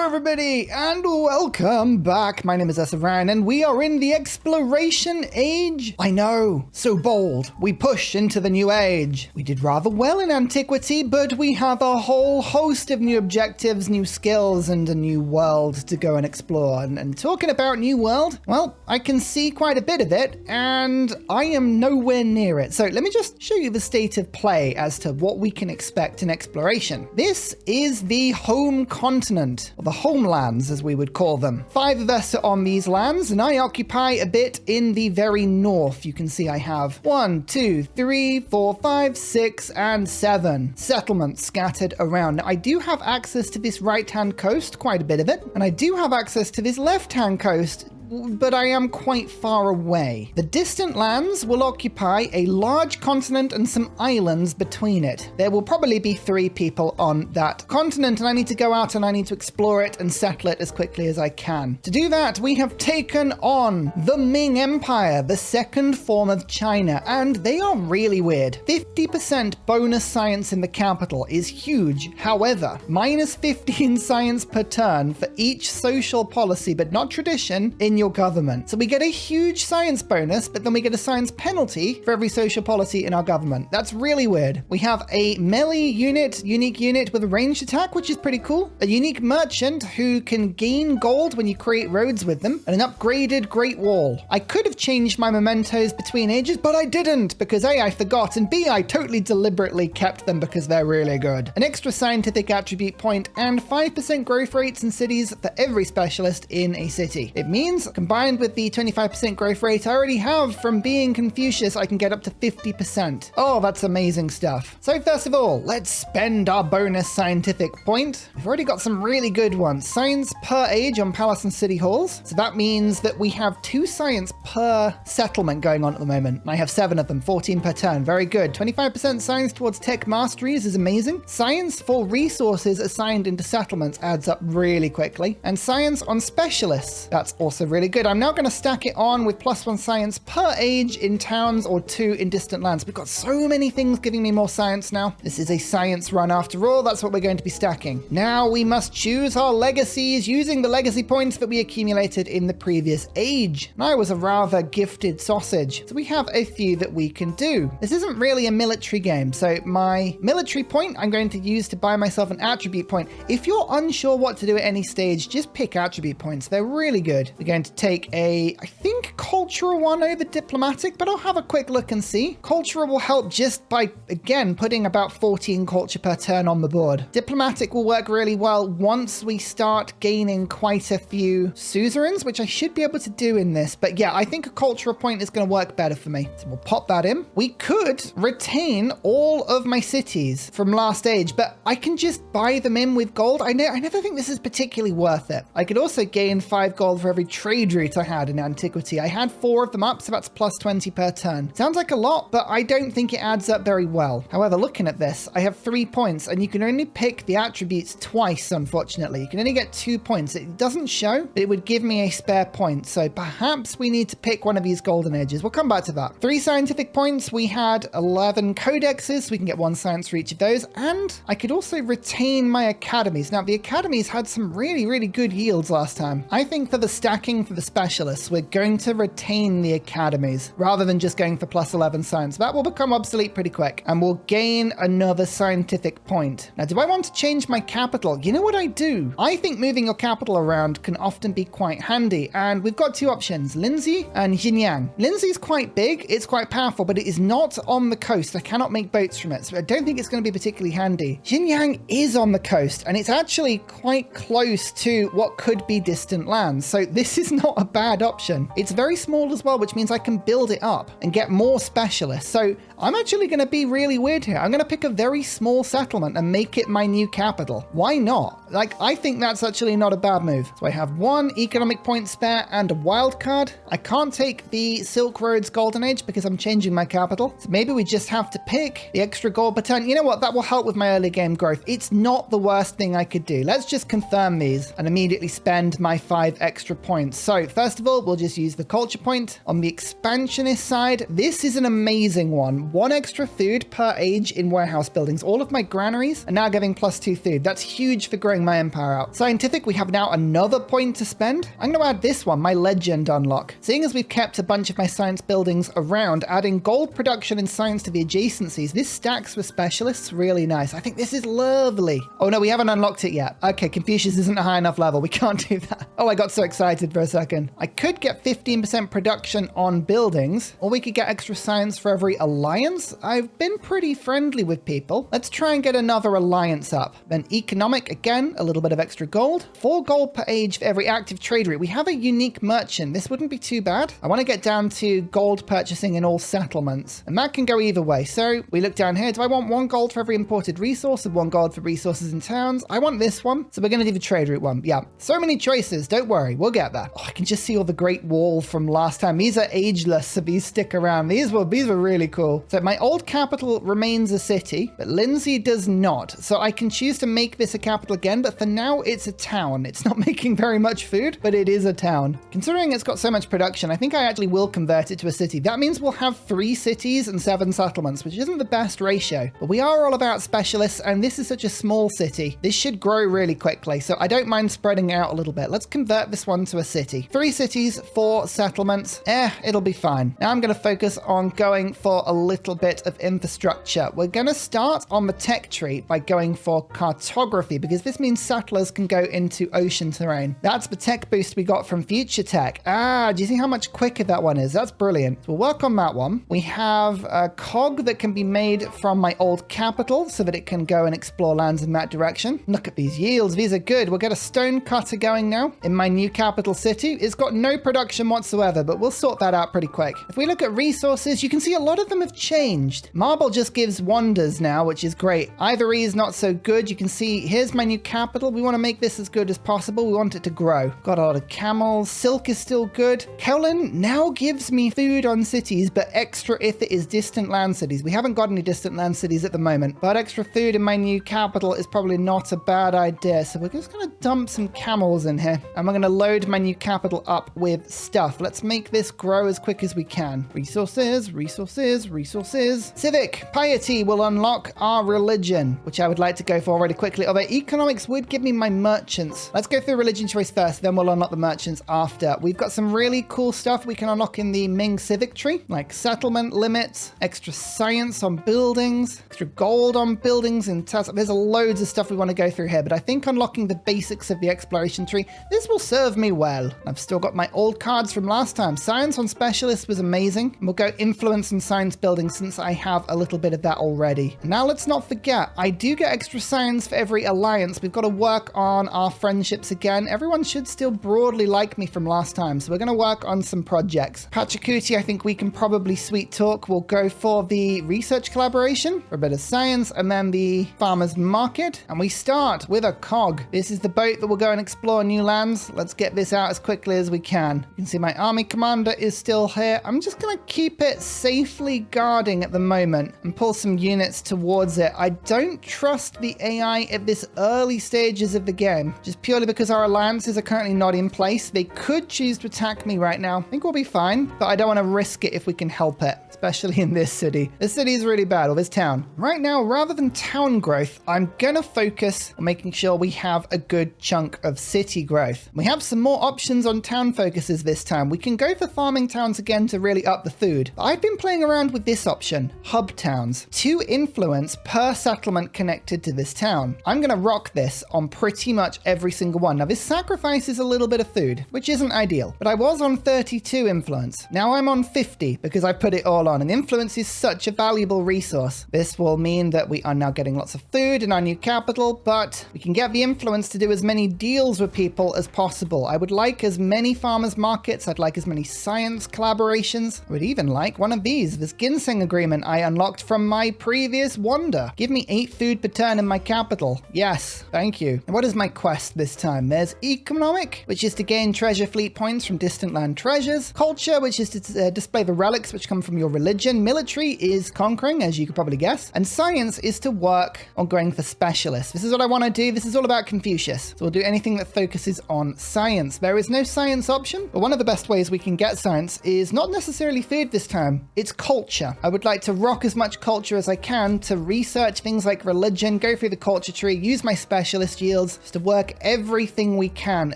everybody, and welcome back. My name is Ryan, and we are in the exploration age. I know, so bold. We push into the new age. We did rather well in antiquity, but we have a whole host of new objectives, new skills, and a new world to go and explore. And talking about new world, well, I can see quite a bit of it, and I am nowhere near it. So let me just show you the state of play as to what we can expect in exploration. This is the home continent, or the homelands as we would call them. 5 of us are on these lands, and I occupy a bit in the very north. You can see I have 1, 2, 3, 4, 5, 6, and 7 settlements scattered around. Now, I do have access to this right-hand coast, quite a bit of it, and I do have access to this left-hand coast, but I am quite far away. The distant lands will occupy a large continent and some islands between it. There will probably be 3 people on that continent, and I need to go out and I need to explore it and settle it as quickly as I can. To do that, we have taken on the Ming Empire, the second form of China, and they are really weird. 50% bonus science in the capital is huge. However, minus 15 science per turn for each social policy, but not tradition, in your government. So we get a huge science bonus, but then we get a science penalty for every social policy in our government. That's really weird. We have a melee unit, unique unit with a ranged attack, which is pretty cool. A unique merchant who can gain gold when you create roads with them, and an upgraded Great Wall. I could have changed my mementos between ages, but I didn't, because A, I forgot, and B, I totally deliberately kept them because they're really good. An extra scientific attribute point and 5% growth rates in cities for every specialist in a city. It means combined with the 25% growth rate I already have from being Confucius, I can get up to 50%. Oh, that's amazing stuff. So first of all, let's spend our bonus scientific point. We've already got some really good ones. Science per age on palace and city halls. So that means that we have 2 science per settlement going on at the moment. I have 7 of them, 14 per turn. Very good. 25% science towards tech masteries is amazing. Science for resources assigned into settlements adds up really quickly. And science on specialists, that's also really good. I'm now going to stack it on with +1 science per age in towns or 2 in distant lands. We've got so many things giving me more science now. This is a science run after all. That's what we're going to be stacking. Now we must choose our legacies using the legacy points that we accumulated in the previous age. And I was a rather gifted sausage, so we have a few that we can do. This isn't really a military game, so my military point I'm going to use to buy myself an attribute point. If you're unsure what to do at any stage, just pick attribute points. They're really good. We're going to take I think cultural one over diplomatic, but I'll have a quick look and see. Cultural will help just by, again, putting about 14 culture per turn on the board. Diplomatic will work really well once we start gaining quite a few suzerains, which I should be able to do in this. But yeah, I think a cultural point is going to work better for me. So we'll pop that in. We could retain all of my cities from last age, but I can just buy them in with gold. I never think this is particularly worth it. I could also gain 5 gold for every trade route I had in antiquity. I had 4 of them up, so that's +20 per turn. Sounds like a lot, but I don't think it adds up very well. However, looking at this, I have 3 points, and you can only pick the attributes twice, unfortunately. You can only get 2 points. It doesn't show, but it would give me a spare point, so perhaps we need to pick one of these golden ages. We'll come back to that. 3 scientific points. We had 11 codexes, so we can get 1 science for each of those, and I could also retain my academies. Now, the academies had some really, really good yields last time. I think for the stacking for the specialists, we're going to retain the academies rather than just going for +11 science. That will become obsolete pretty quick, and we'll gain another scientific point. Now, do I want to change my capital? You know what I do? I think moving your capital around can often be quite handy, and we've got 2 options, Lindsay and Xinjiang. Lindsay's quite big, it's quite powerful, but it is not on the coast. I cannot make boats from it, so I don't think it's going to be particularly handy. Xinjiang is on the coast, and it's actually quite close to what could be distant lands, so this is not a bad option. It's very small as well, which means I can build it up and get more specialists. So I'm actually going to be really weird here. I'm going to pick a very small settlement and make it my new capital. Why not? Like, I think that's actually not a bad move. So I have 1 economic point spare and a wild card. I can't take the Silk Road's Golden Age because I'm changing my capital. So maybe we just have to pick the extra gold per turn. You know what? That will help with my early game growth. It's not the worst thing I could do. Let's just confirm these and immediately spend my 5 extra points. So first of all, we'll just use the culture point. On the expansionist side, this is an amazing one. 1 extra food per age in warehouse buildings. All of my granaries are now giving +2 food. That's huge for growing growing my empire out. Scientific, we have now another point to spend. I'm going to add this one, my legend unlock. Seeing as we've kept a bunch of my science buildings around, adding gold production and science to the adjacencies, this stacks with specialists really nice. I think this is lovely. Oh no, we haven't unlocked it yet. Okay, Confucius isn't a high enough level. We can't do that. Oh, I got so excited for a second. I could get 15% production on buildings, or we could get extra science for every alliance. I've been pretty friendly with people. Let's try and get another alliance up. Then economic, again, a little bit of extra gold. 4 gold per age for every active trade route. We have a unique merchant. This wouldn't be too bad. I want to get down to gold purchasing in all settlements, and that can go either way. So we look down here. Do I want 1 gold for every imported resource and 1 gold for resources in towns? I want this one. So we're going to do the trade route one. Yeah, so many choices. Don't worry, we'll get there. Oh, I can just see all the Great Wall from last time. These are ageless, so these stick around. These were really cool. So my old capital remains a city, but Lindsay does not. So I can choose to make this a capital again, but for now it's a town. It's not making very much food, but it is a town. Considering it's got so much production, I think I actually will convert it to a city. That means we'll have 3 cities and 7 settlements, which isn't the best ratio, but we are all about specialists, and this is such a small city. This should grow really quickly, so I don't mind spreading out a little bit. Let's convert this one to a city. 3 cities, 4 settlements. It'll be fine. Now I'm going to focus on going for a little bit of infrastructure. We're going to start on the tech tree by going for cartography, because this means settlers can go into ocean terrain. That's the tech boost we got from future tech. Do you see how much quicker that one is? That's brilliant. So we'll work on that one. We have a cog that can be made from my old capital so that it can go and explore lands in that direction. Look at these yields. These are good. We'll get a stone cutter going now in my new capital city. It's got no production whatsoever, but we'll sort that out pretty quick. If we look at resources, you can see a lot of them have changed. Marble just gives wonders now, which is great. Ivory is not so good. You can see here's my new capital. We want to make this as good as possible. We want it to grow. Got a lot of camels. Silk is still good. Kaolin now gives me food on cities, but extra if it is distant land cities. We haven't got any distant land cities at the moment, but extra food in my new capital is probably not a bad idea. So we're just going to dump some camels in here, and we're going to load my new capital up with stuff. Let's make this grow as quick as we can. Resources, resources, resources. Civic piety will unlock our religion, which I would like to go for really quickly. Although economics would give me my merchants. Let's go through religion choice first, then we'll unlock the merchants after. We've got some really cool stuff we can unlock in the Ming civic tree, like settlement limits, extra science on buildings, extra gold on buildings, and there's loads of stuff we want to go through here, but I think unlocking the basics of the exploration tree, this will serve me well. I've still got my old cards from last time. Science on specialists was amazing. We'll go influence and science building since I have a little bit of that already. And now let's not forget, I do get extra science for every alliance. We've got to work on our friendships again. Everyone should still broadly like me from last time, so we're going to work on some projects. Pachacuti, I think we can probably sweet talk. We'll go for the research collaboration for a bit of science, and then the farmers market, and we start with a cog. This is the boat that will go and explore new lands. Let's get this out as quickly as we can. You can see my army commander is still here. I'm just going to keep it safely guarding at the moment and pull some units towards it. I don't trust the AI at this early stages of the game, just purely because our alliances are currently not in place. They could choose to attack me right now. I think we'll be fine, but I don't want to risk it if we can help it, especially in this city. This city is really bad, or this town. Right now, rather than town growth, I'm going to focus on making sure we have a good chunk of city growth. We have some more options on town focuses this time. We can go for farming towns again to really up the food. But I've been playing around with this option, hub towns. 2 influence per settlement connected to this town. I'm going to rock this on pretty much every single one. Now, this sacrifices a little bit of food, which isn't ideal, but I was on 32 influence. Now I'm on 50 because I put it all on, and influence is such a valuable resource. This will mean that we are now getting lots of food in our new capital, but we can get the influence to do as many deals with people as possible. I would like as many farmers markets. I'd like as many science collaborations. I would even like one of these, this ginseng agreement I unlocked from my previous wonder. Give me 8 food per turn in my capital. Yes, thank you. And what is my quest this time? There's economic, which is to gain treasure fleet points from distant land treasures. Culture, which is to display the relics which come from your religion. Military is conquering, as you could probably guess. And science is to work on going for specialists. This is what I want to do. This is all about Confucius. So we'll do anything that focuses on science. There is no science option, but one of the best ways we can get science is not necessarily food this time. It's culture. I would like to rock as much culture as I can to research things like religion, go through the culture tree, use my special specialist yields, just to work everything we can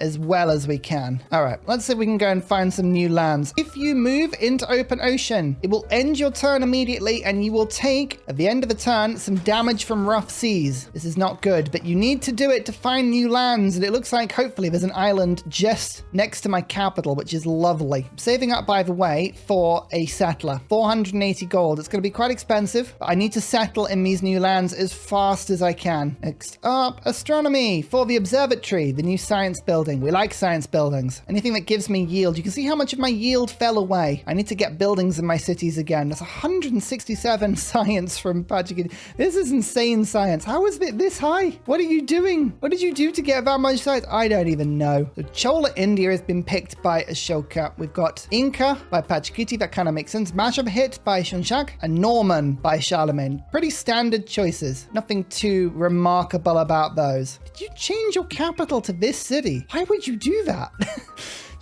as well as we can. All right, let's see if we can go and find some new lands. If you move into open ocean, it will end your turn immediately and you will take, at the end of the turn, some damage from rough seas. This is not good, but you need to do it to find new lands, and it looks like hopefully there's an island just next to my capital, which is lovely. I'm saving up, by the way, for a settler. 480 gold. It's going to be quite expensive, but I need to settle in these new lands as fast as I can. Next up, astronomy for the observatory, the new science building. We like science buildings. Anything that gives me yield. You can see how much of my yield fell away. I need to get buildings in my cities again. That's 167 science from Pachigidi. This is insane science. How is it this high? What are you doing? What did you do to get that much science? I don't even know. So Chola India has been picked by Ashoka. We've got Inca by Pachikiti. That kind of makes sense. Mashabhit by Shunshak and Norman by Charlemagne. Pretty standard choices. Nothing too remarkable about those. Did you change your capital to this city? Why would you do that?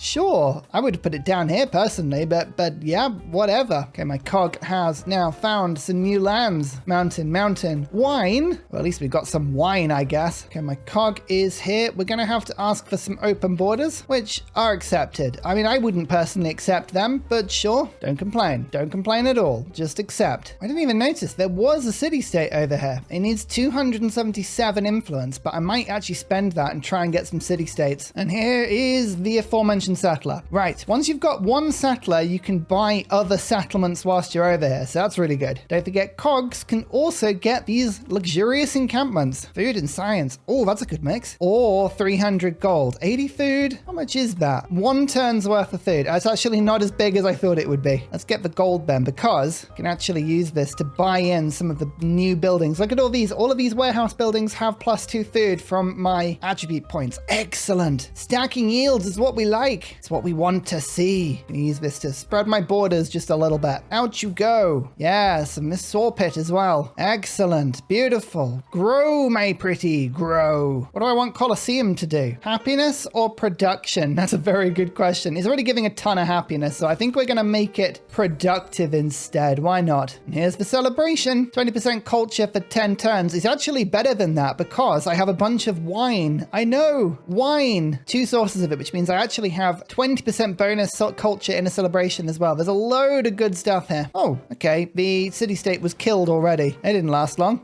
Sure, I would put it down here personally, but yeah, whatever. Okay, my cog has now found some new lands. Mountain, wine. Well, at least we've got some wine, I guess. Okay, my cog is here. We're gonna have to ask for some open borders, which are accepted. I mean, I wouldn't personally accept them, but sure, don't complain. Don't complain at all. Just accept. I didn't even notice there was a city-state over here. It needs 277 influence, but I might actually spend that and try and get some city-states. And here is the aforementioned settler. Right, once you've got one settler, you can buy other settlements whilst you're over here, so that's really good. Don't forget, cogs can also get these luxurious encampments. Food and science. Oh, that's a good mix. Or 300 gold. 80 food. How much is that? 1 turn's worth of food. It's actually not as big as I thought it would be. Let's get the gold then, because I can actually use this to buy in some of the new buildings. Look at all these. All of these warehouse buildings have +2 food from my attribute points. Excellent. Stacking yields is what we like. It's what we want to see. I'm gonna use this to spread my borders just a little bit. Out you go. Yes, and this saw pit as well. Excellent. Beautiful. Grow, my pretty, grow. What do I want Colosseum to do? Happiness or production? That's a very good question. It's already giving a ton of happiness, so I think we're gonna make it productive instead. Why not? And here's the celebration. 20% culture for 10 turns. It's actually better than that because I have a bunch of wine. I know. Wine. 2 sources of it, which means I actually have 20% bonus culture in a celebration as well. There's a load of good stuff here. Oh, okay. The city-state was killed already. It didn't last long.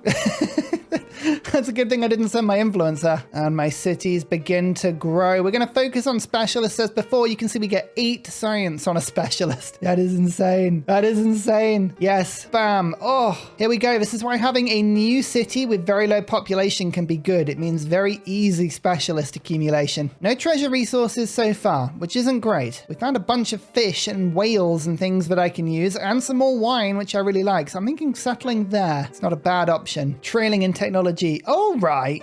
That's a good thing I didn't send my influencer. And my cities begin to grow. We're going to focus on specialists. As before, you can see we get 8 science on a specialist. That is insane. That is insane. Yes, bam. Oh, here we go. This is why having a new city with very low population can be good. It means very easy specialist accumulation. No treasure resources so far, which isn't great. We found a bunch of fish and whales and things that I can use, and some more wine, which I really like. So I'm thinking settling there. It's not a bad option. Trailing in technology. All right.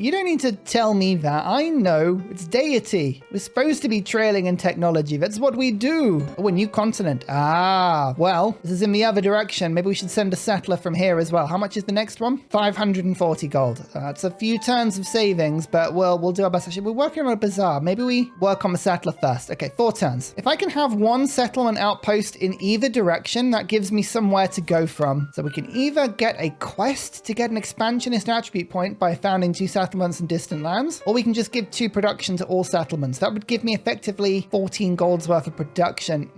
You don't need to tell me that. I know. It's deity. We're supposed to be trailing in technology. That's what we do. Oh, a new continent. Ah, well, this is in the other direction. Maybe we should send a settler from here as well. How much is the next one? 540 gold. That's a few turns of savings, but we'll do our best. Actually, we're working on a bazaar. Maybe we work on the settler first. Okay, 4 turns. If I can have 1 settlement outpost in either direction, that gives me somewhere to go from. So we can either get a quest to get an expansionist attribute point by founding 2 settlements in distant lands, or we can just give 2 production to all settlements. That would give me effectively 14 gold's worth of production.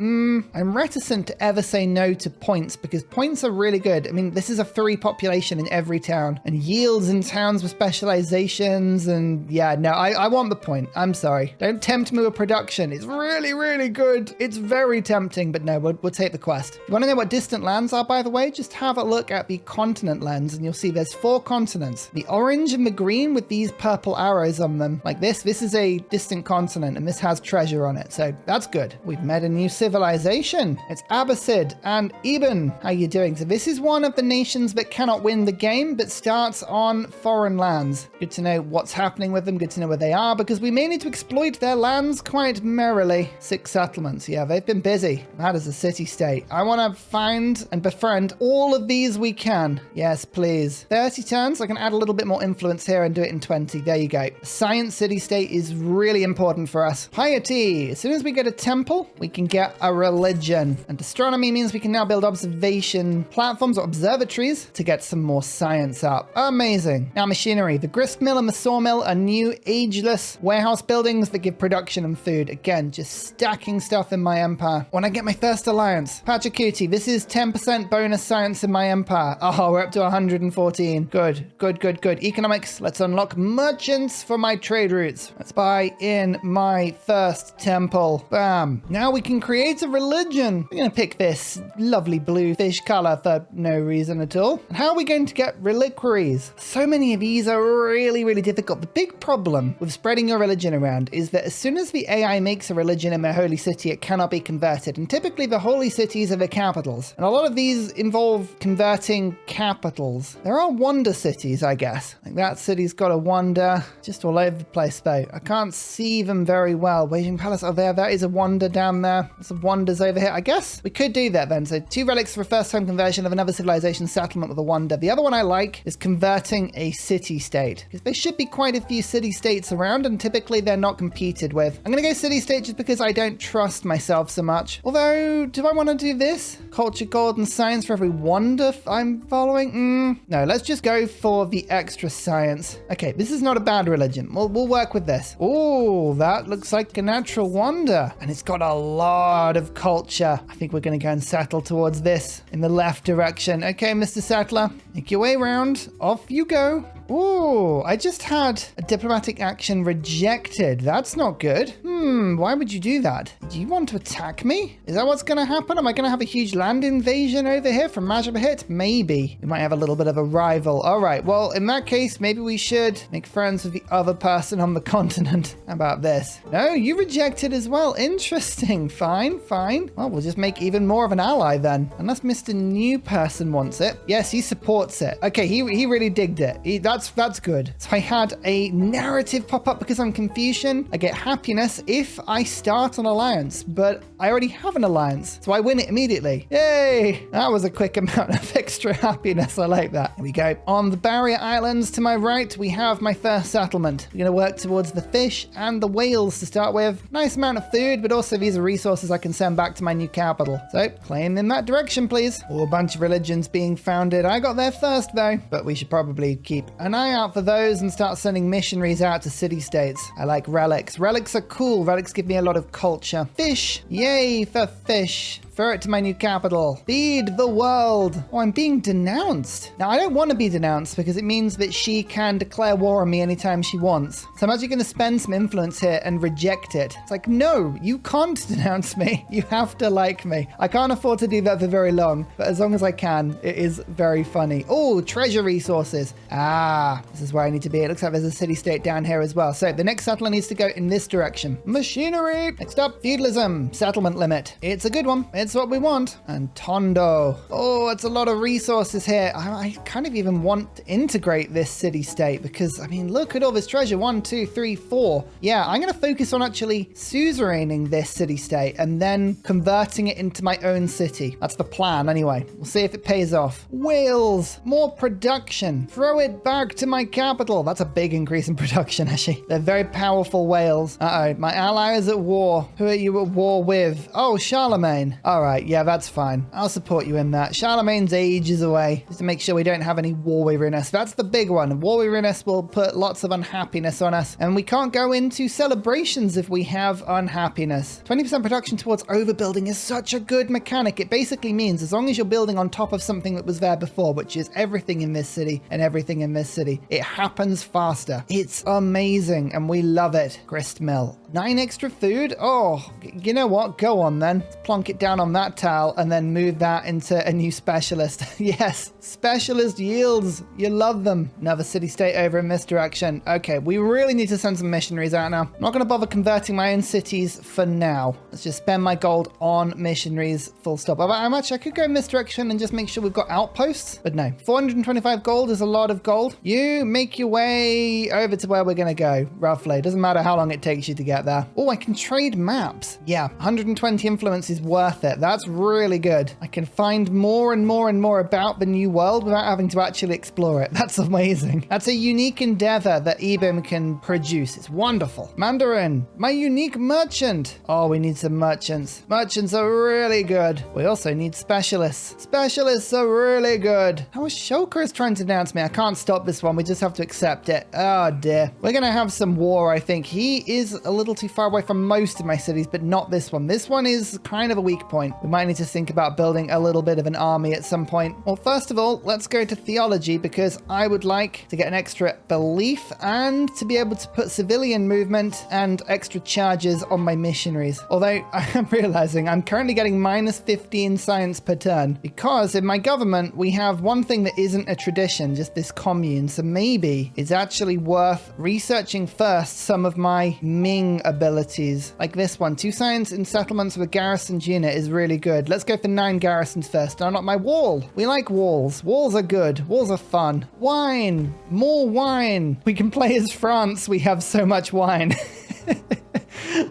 I'm reticent to ever say no to points because points are really good. I mean, this is a 3 population in every town and yields in towns with specializations, and yeah, no, I want the point. I'm sorry. Don't tempt me with production. It's really, really good. It's very tempting, but no, we'll take the quest. You want to know what distant lands are, by the way? Just have a look at the continent lens and you'll see there's 4 continents. The orange and the green with these purple arrows on them. Like this is a distant continent and this has treasure on it. So that's good. We've met a new civilization. It's Abbasid and Ibn. How you doing? So this is one of the nations that cannot win the game, but starts on foreign lands. Good to know what's happening with them. Good to know where they are because we may need to exploit their lands quite merrily. 6 settlements. Yeah, they've been busy. That is a city-state. I want to find and befriend all of these we can. Yes, please. 30 turns. turns. I can add a little bit more influence here and do it in 20. There you go. Science city-state is really important for us. Piety. As soon as we get a temple, we can get a religion. And astronomy means we can now build observation platforms or observatories to get some more science up. Amazing. Now machinery. The grist mill and the sawmill are new ageless warehouse buildings that give production and food. Again, just stacking stuff in my empire. When I get my first alliance, Pachacuti, this is 10% bonus science in my empire. Oh, we're up to 114. Good, good, good, good. Economics, let's unlock merchants for my trade routes. Let's buy in my first temple. Bam. Now we can create a religion. We're going to pick this lovely blue fish color for no reason at all. And how are we going to get reliquaries? So many of these are really, really difficult. The big problem with spreading your religion around is that as soon as the AI makes a religion in their holy city, it cannot be converted. And typically the holy cities are the capitals. And a lot of these involve converting capitals. There are wonder cities, I guess. Like that city's got a wonder just all over the place though. I can't see them very well. Beijing Palace, oh there is a wonder down there. There's some wonders over here. I guess we could do that then. So 2 relics for a first time conversion of another civilization settlement with a wonder. The other one I like is converting a city-state, because there should be quite a few city-states around and typically they're not competed with. I'm gonna go city-state just because I don't trust myself so much. Although, do I want to do this? Culture, gold, and science for every wonder I'm following? No, let's just go for the extra science. Okay, this is not a bad religion. We'll work with this. Oh, that looks like a natural wonder. And it's got a lot of culture. I think we're going to go and settle towards this in the left direction. Okay, Mr. Settler, make your way around. Off you go. Ooh, I just had a diplomatic action rejected. That's not good. Why would you do that? Do you want to attack me? Is that what's going to happen? Am I going to have a huge land invasion over here from Majapahit? Maybe. We might have a little bit of a rival. All right, well, in that case, maybe we should make friends with the other person on the continent. How about this? No, you rejected as well. Interesting. Fine, fine. Well, we'll just make even more of an ally then. Unless Mr. New Person wants it. Yes, he supports it. Okay, he really digged it. That's good. So I had a narrative pop up because I'm Confucian. I get happiness if I start an alliance, but I already have an alliance, so I win it immediately. Yay! That was a quick amount of extra happiness. I like that. Here we go. On the barrier islands to my right, we have my first settlement. We're going to work towards the fish and the whales to start with. Nice amount of food, but also these are resources I can send back to my new capital. So claim in that direction, please. Oh, a bunch of religions being founded. I got there first though, but we should probably keep an eye out for those and start sending missionaries out to city-states. I like relics. Relics are cool. Relics give me a lot of culture. Fish. Yay for fish. Refer it to my new capital. Feed the world. Oh, I'm being denounced. Now, I don't want to be denounced because it means that she can declare war on me anytime she wants. So I'm actually going to spend some influence here and reject it. It's like, no, you can't denounce me. You have to like me. I can't afford to do that for very long, but as long as I can, it is very funny. Oh, treasure resources. Ah, this is where I need to be. It looks like there's a city-state down here as well. So the next settler needs to go in this direction. Machinery. Next up, feudalism. Settlement limit. It's a good one. It's what we want. And Tondo. Oh, it's a lot of resources here. I kind of even want to integrate this city-state because, I mean, look at all this treasure. 1, 2, 3, 4. Yeah, I'm going to focus on actually suzeraining this city-state and then converting it into my own city. That's the plan anyway. We'll see if it pays off. Whales. More production. Throw it back to my capital. That's a big increase in production, actually. They're very powerful whales. Uh-oh. My ally is at war. Who are you at war with? Oh, Charlemagne. All right, yeah, that's fine. I'll support you in that. Charlemagne's ages away, just to make sure we don't have any war weariness. That's the big one. War weariness will put lots of unhappiness on us, and we can't go into celebrations if we have unhappiness. 20% production towards overbuilding is such a good mechanic. It basically means as long as you're building on top of something that was there before, which is everything in this city and everything in this city, it happens faster. It's amazing, and we love it. Grist mill. 9 extra food? Oh, you know what? Go on then. Let's plonk it down on that tile and then move that into a new specialist. Yes, specialist yields. You love them. Another city-state over in this direction. Okay, we really need to send some missionaries out now. I'm not going to bother converting my own cities for now. Let's just spend my gold on missionaries, full stop. How much? I could go in this direction and just make sure we've got outposts, but no. 425 gold is a lot of gold. You make your way over to where we're going to go, roughly. Doesn't matter how long it takes you to get there. Oh, I can trade maps. Yeah, 120 influence is worth it. it. That's really good. I can find more and more and more about the new world without having to actually explore it. That's amazing. That's a unique endeavor that eBIM can produce. It's wonderful. Mandarin, my unique merchant. Oh, we need some merchants. Merchants are really good. We also need specialists. Specialists are really good. How Ashoka is trying to denounce me. I can't stop this one. We just have to accept it. Oh dear. We're going to have some war, I think. He is a little too far away from most of my cities, but not this one. This one is kind of a weak point. We might need to think about building a little bit of an army at some point. Well, first of all, let's go to theology because I would like to get an extra belief and to be able to put civilian movement and extra charges on my missionaries. Although I am realizing I'm currently getting minus 15 science per turn because in my government, we have one thing that isn't a tradition, just this commune. So maybe it's actually worth researching first some of my Ming abilities. Like this one, 2 science in settlements with a garrisoned unit is really good. Let's go for 9 garrisons first. Now, not my wall. We like walls. Walls are good. Walls are fun. Wine. More wine. We can play as France. We have so much wine.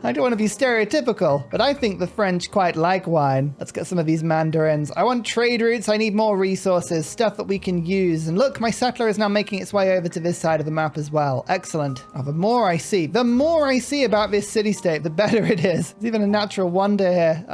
I don't want to be stereotypical, but I think the French quite like wine. Let's get some of these mandarins. I want trade routes. I need more resources, stuff that we can use. And look, my settler is now making its way over to this side of the map as well. Excellent. Oh, the more I see about this city-state, the better it is. It's even a natural wonder here.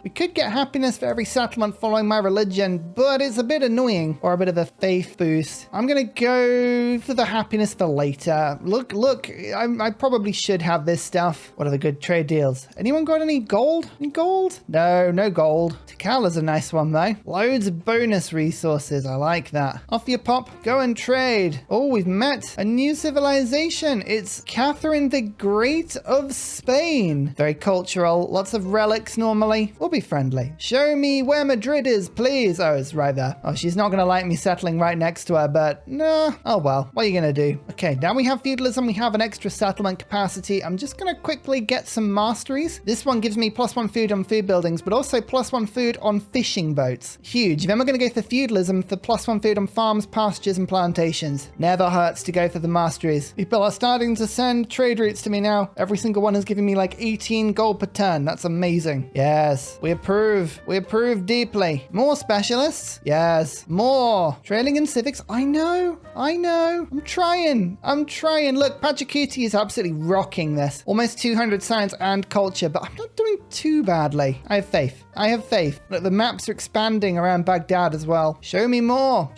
We could get happiness for every settlement following my religion, but it's a bit annoying, or a bit of a faith boost. I'm going to go for the happiness for later. Look, I probably should have this stuff. What are the good trade deals? Anyone got any gold? Any gold? No gold. Takala's a nice one though. Loads of bonus resources. I like that. Off you pop. Go and trade. Oh, we've met a new civilization. It's Catherine the Great of Spain. Very cultural. Lots of relics normally. We'll be friendly. Show me where Madrid is, please. Oh, it's right there. Oh, she's not going to like me settling right next to her, but nah. Oh well. What are you going to do? Okay, now we have feudalism. We have an extra settlement capacity. I'm just going to quickly get some masteries. This one gives me +1 food on food buildings, but also +1 food on fishing boats. Huge. Then we're going to go for feudalism for +1 food on farms, pastures, and plantations. Never hurts to go for the masteries. People are starting to send trade routes to me now. Every single one is giving me like 18 gold per turn. That's amazing. Yes, we approve. We approve deeply. More specialists? Yes. More. Trailing and civics? I know. I'm trying. Look, Pachacuti is absolutely rocking this. Almost 200 science and culture, but I'm not doing too badly. I have faith. Look, the maps are expanding around Baghdad as well. Show me more.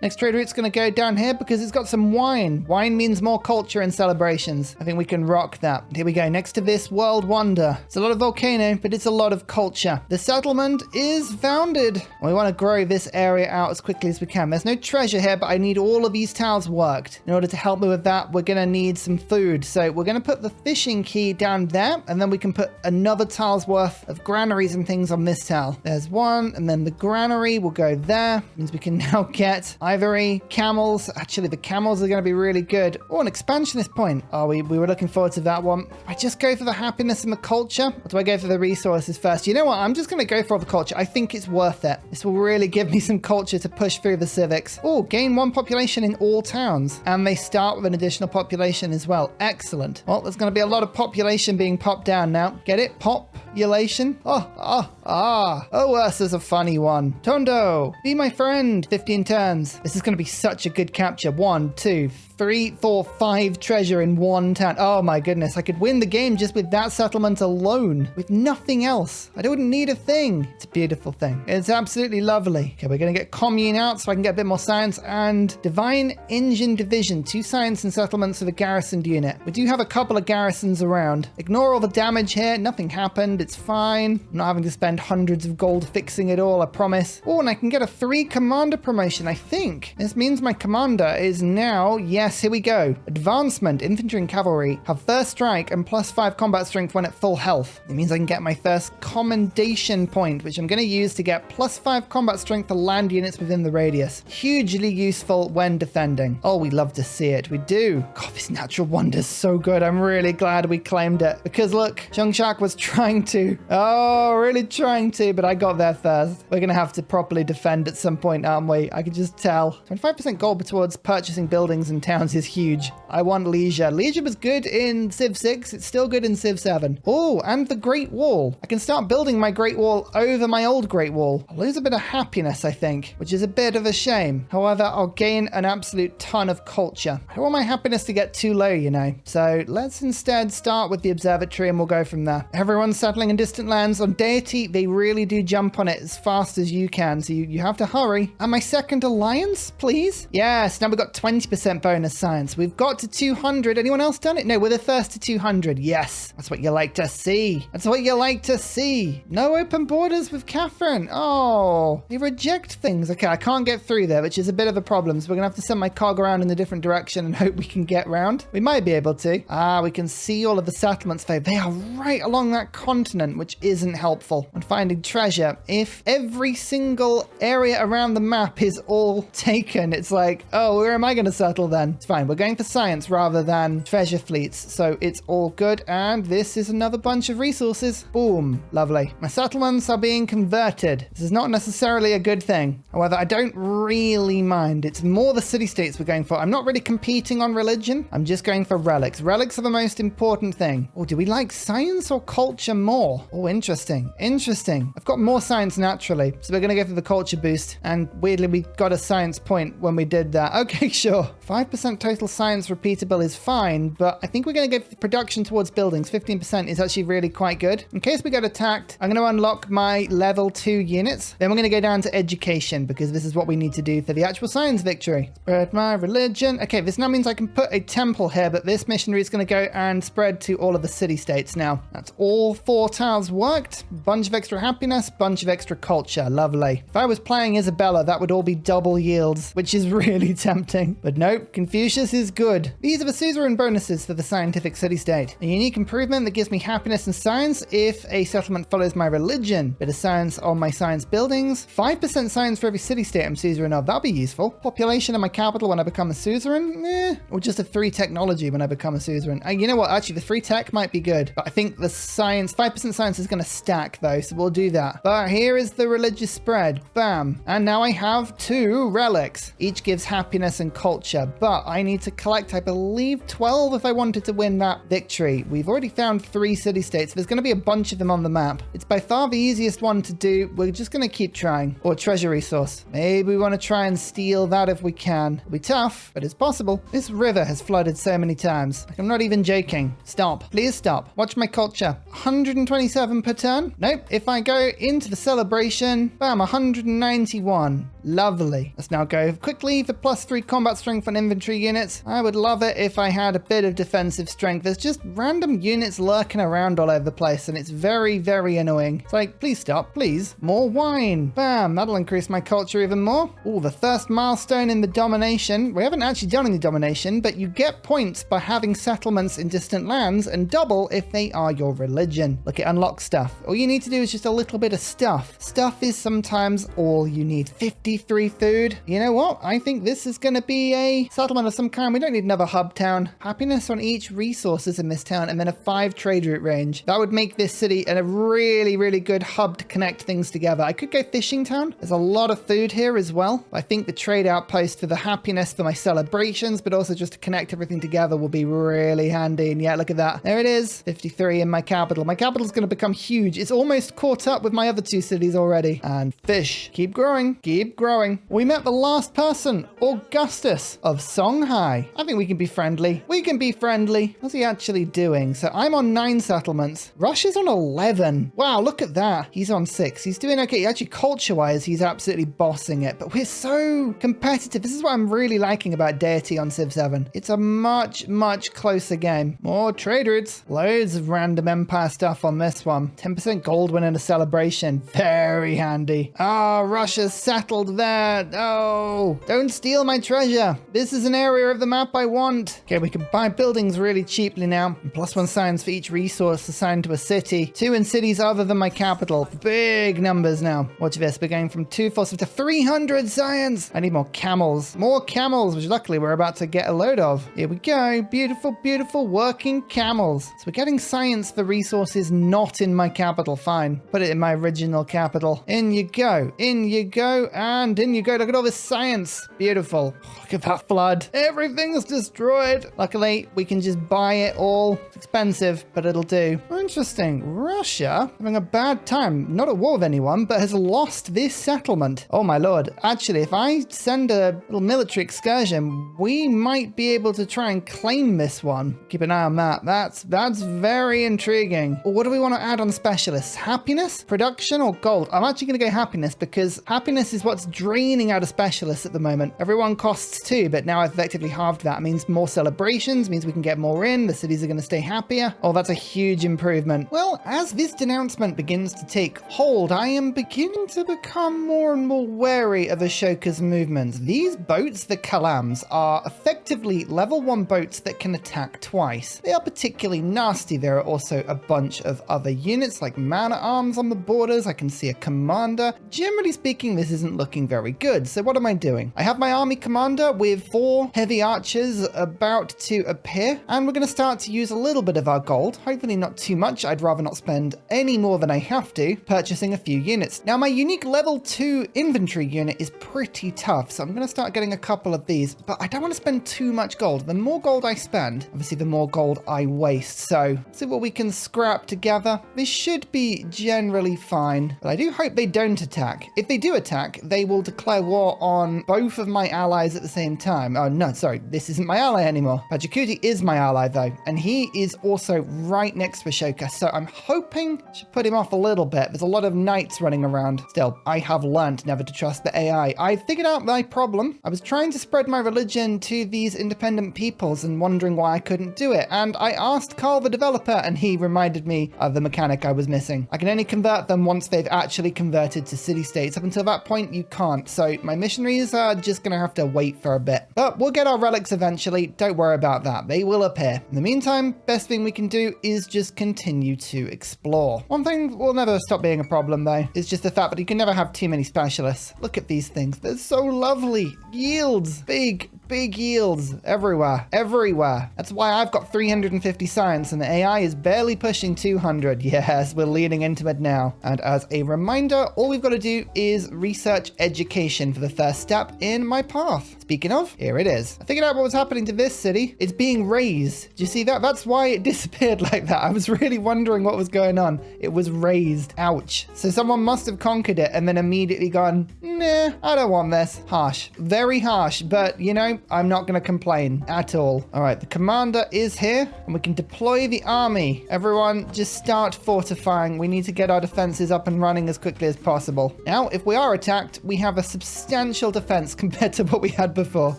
Next trade route's going to go down here because it's got some wine. Wine means more culture and celebrations. I think we can rock that. Here we go. Next to this world wonder. It's a lot of volcano, but it's a lot of culture. The settlement is founded. We want to grow this area out as quickly as we can. There's no treasure here, but I need all of these tiles worked. In order to help me with that, we're going to need some food. So we're going to put the fishing key down there, and then we can put another tile's worth of granaries and things on this tile. There's one, and then the granary will go there. Means we can now get ivory, camels. Actually, the camels are going to be really good. Oh, an expansionist point. Oh, we were looking forward to that one. I just go for the happiness and the culture, or do I go for the resources first? You know what? I'm just going to go for the culture. I think it's worth it. This will really give me some culture to push through the civics. Oh, gain 1 population in all towns, and they start with an additional population as well. Excellent. Well, there's going to be a lot of population being popped down now. Get it? Population. Oh, Ursa's a funny one. Tondo, be my friend. 15 turns. This is going to be such a good capture. 1, 2, 3, 4, 5 treasure in 1 town. Oh my goodness. I could win the game just with that settlement alone, with nothing else. I don't need a thing. It's a beautiful thing. It's absolutely lovely. Okay, we're going to get commune out so I can get a bit more science, and divine engine division. 2 science and settlements with a garrisoned unit. We do have a couple of garrisons around. Ignore all the damage here. Nothing happened. It's fine. I'm not having to spend hundreds of gold fixing it all, I promise. Oh, and I can get a 3 commander promotion, I think. This means my commander is now, yes, here we go. Advancement, infantry and cavalry have first strike and +5 combat strength when at full health. It means I can get my first commendation point, which I'm going to use to get +5 combat strength for land units within the radius. Hugely useful when defending. Oh, we love to see it. We do. God, this natural wonder's so good. I'm really glad we claimed it. Because look, Zhongshak was trying to. Oh, really trying to, but I got there first. We're going to have to properly defend at some point, aren't we? I can just tell. 25% gold towards purchasing buildings and towns is huge. I want leisure. Leisure was good in Civ 6. It's still good in Civ 7. Oh, and the Great Wall. I can start building my Great Wall over my old Great Wall. I'll lose a bit of happiness, I think, which is a bit of a shame. However, I'll gain an absolute ton of culture. I don't want my happiness to get too low, you know. So let's instead start with the observatory and we'll go from there. Everyone's settling in distant lands. On Deity, they really do jump on it as fast as you can. So you have to hurry. And my second alliance, please? Yes, now we've got 20% bonus science. We've got to 200. Anyone else done it? No, we're the first to 200. Yes, that's what you like to see. That's what you like to see. No open borders with Catherine. Oh, they reject things. Okay, I can't get through there, which is a bit of a problem. So we're going to have to send my cog around in a different direction and hope we can get round. We might be able to. We can see all of the settlements. They are right along that continent, which isn't helpful. And finding treasure. If every single area around the map is all taken, it's like, oh, where am I going to settle then? It's fine. We're going for science rather than treasure fleets. So it's all good. And this is another bunch of resources. Boom. Lovely. My settlements are being converted. This is not necessarily a good thing. However, I don't really mind. It's more the city-states we're going for. I'm not really competing on religion. I'm just going for relics. Relics are the most important thing. Oh, do we like science or culture more? Oh, interesting. Interesting. I've got more science naturally, so we're going to go for the culture boost. And weirdly, we got a science point when we did that. Okay, sure. 5% total science repeatable is fine, but I think we're going to go for production towards buildings. 15% is actually really quite good. In case we get attacked, I'm going to unlock my level 2 units. Then we're going to go down to education because this is what we need to do for the actual science victory. Spread my religion. Okay, this now means I can put a temple here, but this missionary is going to go and spread to all of the city-states now. That's all 4 tiles worked. Bunch of extra happiness, bunch of extra culture. Lovely. If I was playing Isabella, that would all be double yields, which is really tempting. But nope, Confucius is good. These are the suzerain bonuses for the scientific city-state. A unique improvement that gives me happiness and science if a settlement follows my religion. Bit of science on my science buildings. 5% science for every city-state I'm suzerain of. That'll be useful. Population in my capital when I become a suzerain? Or just a 3 technology when I become a suzerain. You know what? Actually, the 3 tech might be good. But I think the science, 5% science is going to stack though, so we'll do that. But here is the religious spread. Bam. And now I have 2 relics. Each gives happiness and culture. But I need to collect, I believe, 12 if I wanted to win that victory. We've already found 3 city-states. There's going to be a bunch of them on the map. It's by far the easiest one to do. We're just going to keep trying. Or treasure resource. Maybe we want to try and steal that if we can. It'll be tough, but it's possible. This river has flooded so many times. Like, I'm not even joking. Stop. Please stop. Watch my culture. 127 per turn? Nope. If I go into the celebration, bam, 191. Lovely. Let's now go quickly for +3 combat strength on infantry units. I would love it if I had a bit of defensive strength. There's just random units lurking around all over the place and it's very, very annoying. It's like, please stop, please. More wine. Bam, that'll increase my culture even more. Oh, the first milestone in the domination. We haven't actually done any domination, but you get points by having settlements in distant lands and double if they are your religion. Look, it unlocks stuff. All you need to do is just a little bit of stuff. Stuff is sometimes all you need. 53 food. You know what? I think this is going to be a settlement of some kind. We don't need another hub town. Happiness on each resources in this town and then a 5 trade route range. That would make this city a really, really good hub to connect things together. I could go fishing town. There's a lot of food here as well. I think the trade outpost for the happiness for my celebrations, but also just to connect everything together will be really handy. And yeah, look at that. There it is. 53 in my capital. My capital is going to become huge. It's almost caught up with my other 2 cities already. And fish. Keep growing. Keep growing. We met the last person, Augustus of Songhai. I think we can be friendly. We can be friendly. What's he actually doing? So I'm on 9 settlements. Russia's on 11. Wow, look at that. He's on 6. He's doing okay. Actually, culture-wise, he's absolutely bossing it. But we're so competitive. This is what I'm really liking about Deity on Civ 7. It's a much, much closer game. More trade routes. Loads of random empire stuff on this one. 10% gold win in a celebration. Very handy. Ah, Russia's settled build that. Oh, don't steal my treasure. This is an area of the map I want. Okay, we can buy buildings really cheaply now. +1 science for each resource assigned to a city. 2 in cities other than my capital. Big numbers now. Watch this. We're going from 247 to 300 science. I need more camels. More camels, which luckily we're about to get a load of. Here we go. Beautiful, beautiful working camels. So we're getting science for resources not in my capital. Fine. Put it in my original capital. In you go. In you go. And in you go. Look at all this science. Beautiful. Look at that flood. Everything's destroyed. Luckily, we can just buy it all. It's expensive, but it'll do. Interesting. Russia having a bad time. Not at war with anyone, but has lost this settlement. Oh my lord. Actually, if I send a little military excursion, we might be able to try and claim this one. Keep an eye on that. That's very intriguing. What do we want to add on specialists? Happiness, production, or gold? I'm actually going to go happiness because happiness is what's draining out of specialists at the moment. Everyone costs 2, but now I've effectively halved that. It means more celebrations, means we can get more in. The cities are going to stay happier. Oh, that's a huge improvement. Well, as this denouncement begins to take hold, I am beginning to become more and more wary of Ashoka's movements. These boats, the Kalams, are effectively level 1 boats that can attack twice. They are particularly nasty. There are also a bunch of other units like man-at-arms on the borders. I can see a commander. Generally speaking, this isn't looking very good. So what am I doing? I have my army commander with 4 heavy archers about to appear, and we're going to start to use a little bit of our gold. Hopefully not too much. I'd rather not spend any more than I have to, purchasing a few units. Now, my unique level 2 infantry unit is pretty tough, so I'm going to start getting a couple of these, but I don't want to spend too much gold. The more gold I spend, obviously the more gold I waste. So let's see what we can scrap together. This should be generally fine, but I do hope they don't attack. If they do attack, they will declare war on both of my allies at the same time. Oh no, sorry, this isn't my ally anymore. Pachacuti is my ally though, and he is also right next to Ashoka, so I'm hoping I should put him off a little bit. There's a lot of knights running around. Still, I have learned never to trust the AI. I figured out my problem. I was trying to spread my religion to these independent peoples and wondering why I couldn't do it, and I asked Carl the developer, and he reminded me of the mechanic I was missing. I can only convert them once they've actually converted to city-states. Up until that point, you can't, so my missionaries are just gonna have to wait for a bit. But we'll get our relics eventually. Don't worry about that. They will appear. In the meantime, best thing we can do is just continue to explore. One thing will never stop being a problem though is just the fact that you can never have too many specialists. Look at these things. They're so lovely. Yields. Big yields everywhere. That's why I've got 350 science and the AI is barely pushing 200. Yes, we're leaning into it now. And as a reminder, all we've got to do is research education for the first step in my path. Speaking of, here it is. I figured out what was happening to this city. It's being razed. Do you see that? That's why it disappeared like that. I was really wondering what was going on. It was razed. Ouch. So someone must have conquered it and then immediately gone, nah, I don't want this. Harsh. Very harsh, but you know, I'm not going to complain at all. All right, the commander is here and we can deploy the army. Everyone just start fortifying. We need to get our defenses up and running as quickly as possible. Now, if we are attacked, we have a substantial defense compared to what we had before.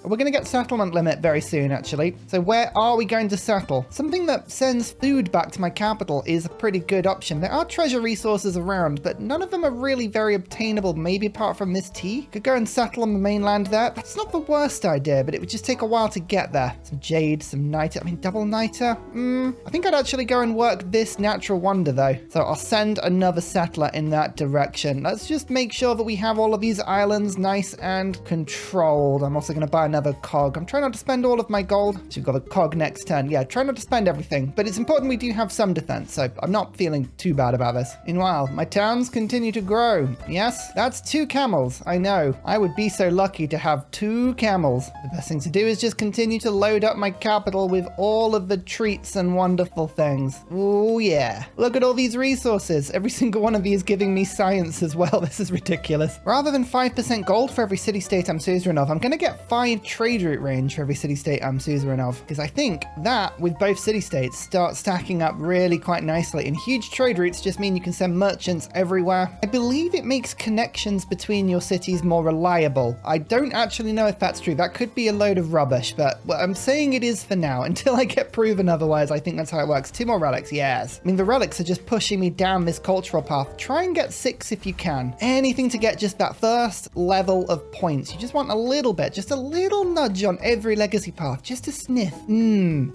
We're going to get settlement limit very soon, actually. So where are we going to settle? Something that sends food back to my capital is a pretty good option. There are treasure resources around, but none of them are really very obtainable, maybe apart from this tea. Could go and settle on the mainland there. That's not the worst idea, but it would just take a while to get there. Some jade, some niter, double niter. I think I'd actually go and work this natural wonder though. So I'll send another settler in that direction. Let's just make sure that we have all of these islands nice and controlled. I'm also going to buy another cog. I'm trying not to spend all of my gold. So we've got a cog next turn. Yeah, try not to spend everything, but it's important we do have some defense, so I'm not feeling too bad about this. Meanwhile, my towns continue to grow. Yes, that's 2 camels. I know. I would be so lucky to have 2 camels. The best thing to do is just continue to load up my capital with all of the treats and wonderful things. Oh yeah. Look at all these resources. Every single one of these giving me science as well. This is ridiculous. Rather than 5% gold for every city-state I'm suzerain of, I'm going to get 5 trade route range for every city-state I'm suzerain of, because I think that with both city-states starts stacking up really quite nicely, and huge trade routes just mean you can send merchants everywhere. I believe it makes connections between your cities more reliable. I don't actually know if that's true. That could be a load of rubbish, but well, I'm saying it is for now until I get proven otherwise. I think that's how it works. 2 more relics, yes. The relics are just pushing me down this cultural path. Try and get 6 if you can. Anything to get just that first level of points. You just want a little bit, just a little nudge on every legacy path, just a sniff.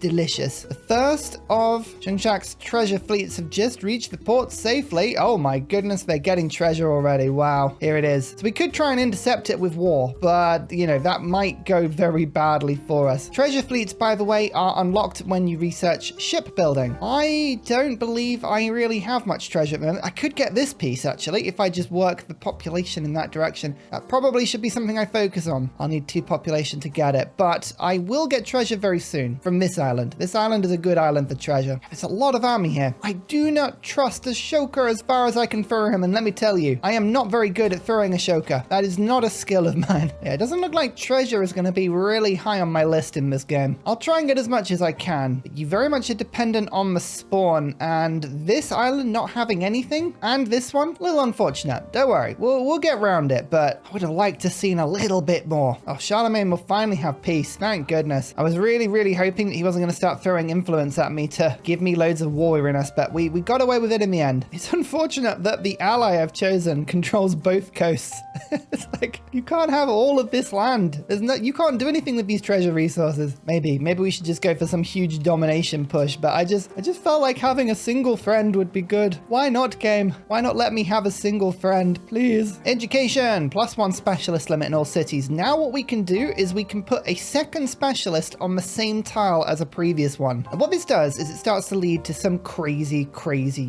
Delicious. The first of Chunshak's treasure fleets have just reached the port safely. Oh my goodness, they're getting treasure already. Wow, here it is. So we could try and intercept it with war, but you know, that might go very badly for us. Treasure fleets, by the way, are unlocked when you research shipbuilding. I don't believe I really have much treasure at the moment. I could get this piece actually if I just work the population in that direction. That probably should be something I focus on. I'll need 2 population to get it, but I will get treasure very soon from this island. This island is a good island for treasure. There's a lot of army here. I do not trust Ashoka as far as I can throw him, and let me tell you, I am not very good at throwing Ashoka. That is not a skill of mine. Yeah, it doesn't look like treasure is going to be really high on my list in this game. I'll try and get as much as I can, but you very much are dependent on the spawn, and this island not having anything, and this one, a little unfortunate. Don't worry, we'll get around it, but I would have liked to seen a little bit more. Oh, Charlemagne will finally have peace. Thank goodness. I was really hoping that he wasn't going to start throwing influence at me to give me loads of war in us, but we got away with it in the end. It's unfortunate that the ally I've chosen controls both coasts. It's like, you can't have all of this land. You can't do anything with these treasure resources. Maybe we should just go for some huge domination push, but I just felt like having a single friend would be good. Why not, game? Why not let me have a single friend, please? Education, +1 specialist limit in all cities. Now what we can do is we can put a second specialist on the same tile as a previous one. And what this does is it starts to lead to some crazy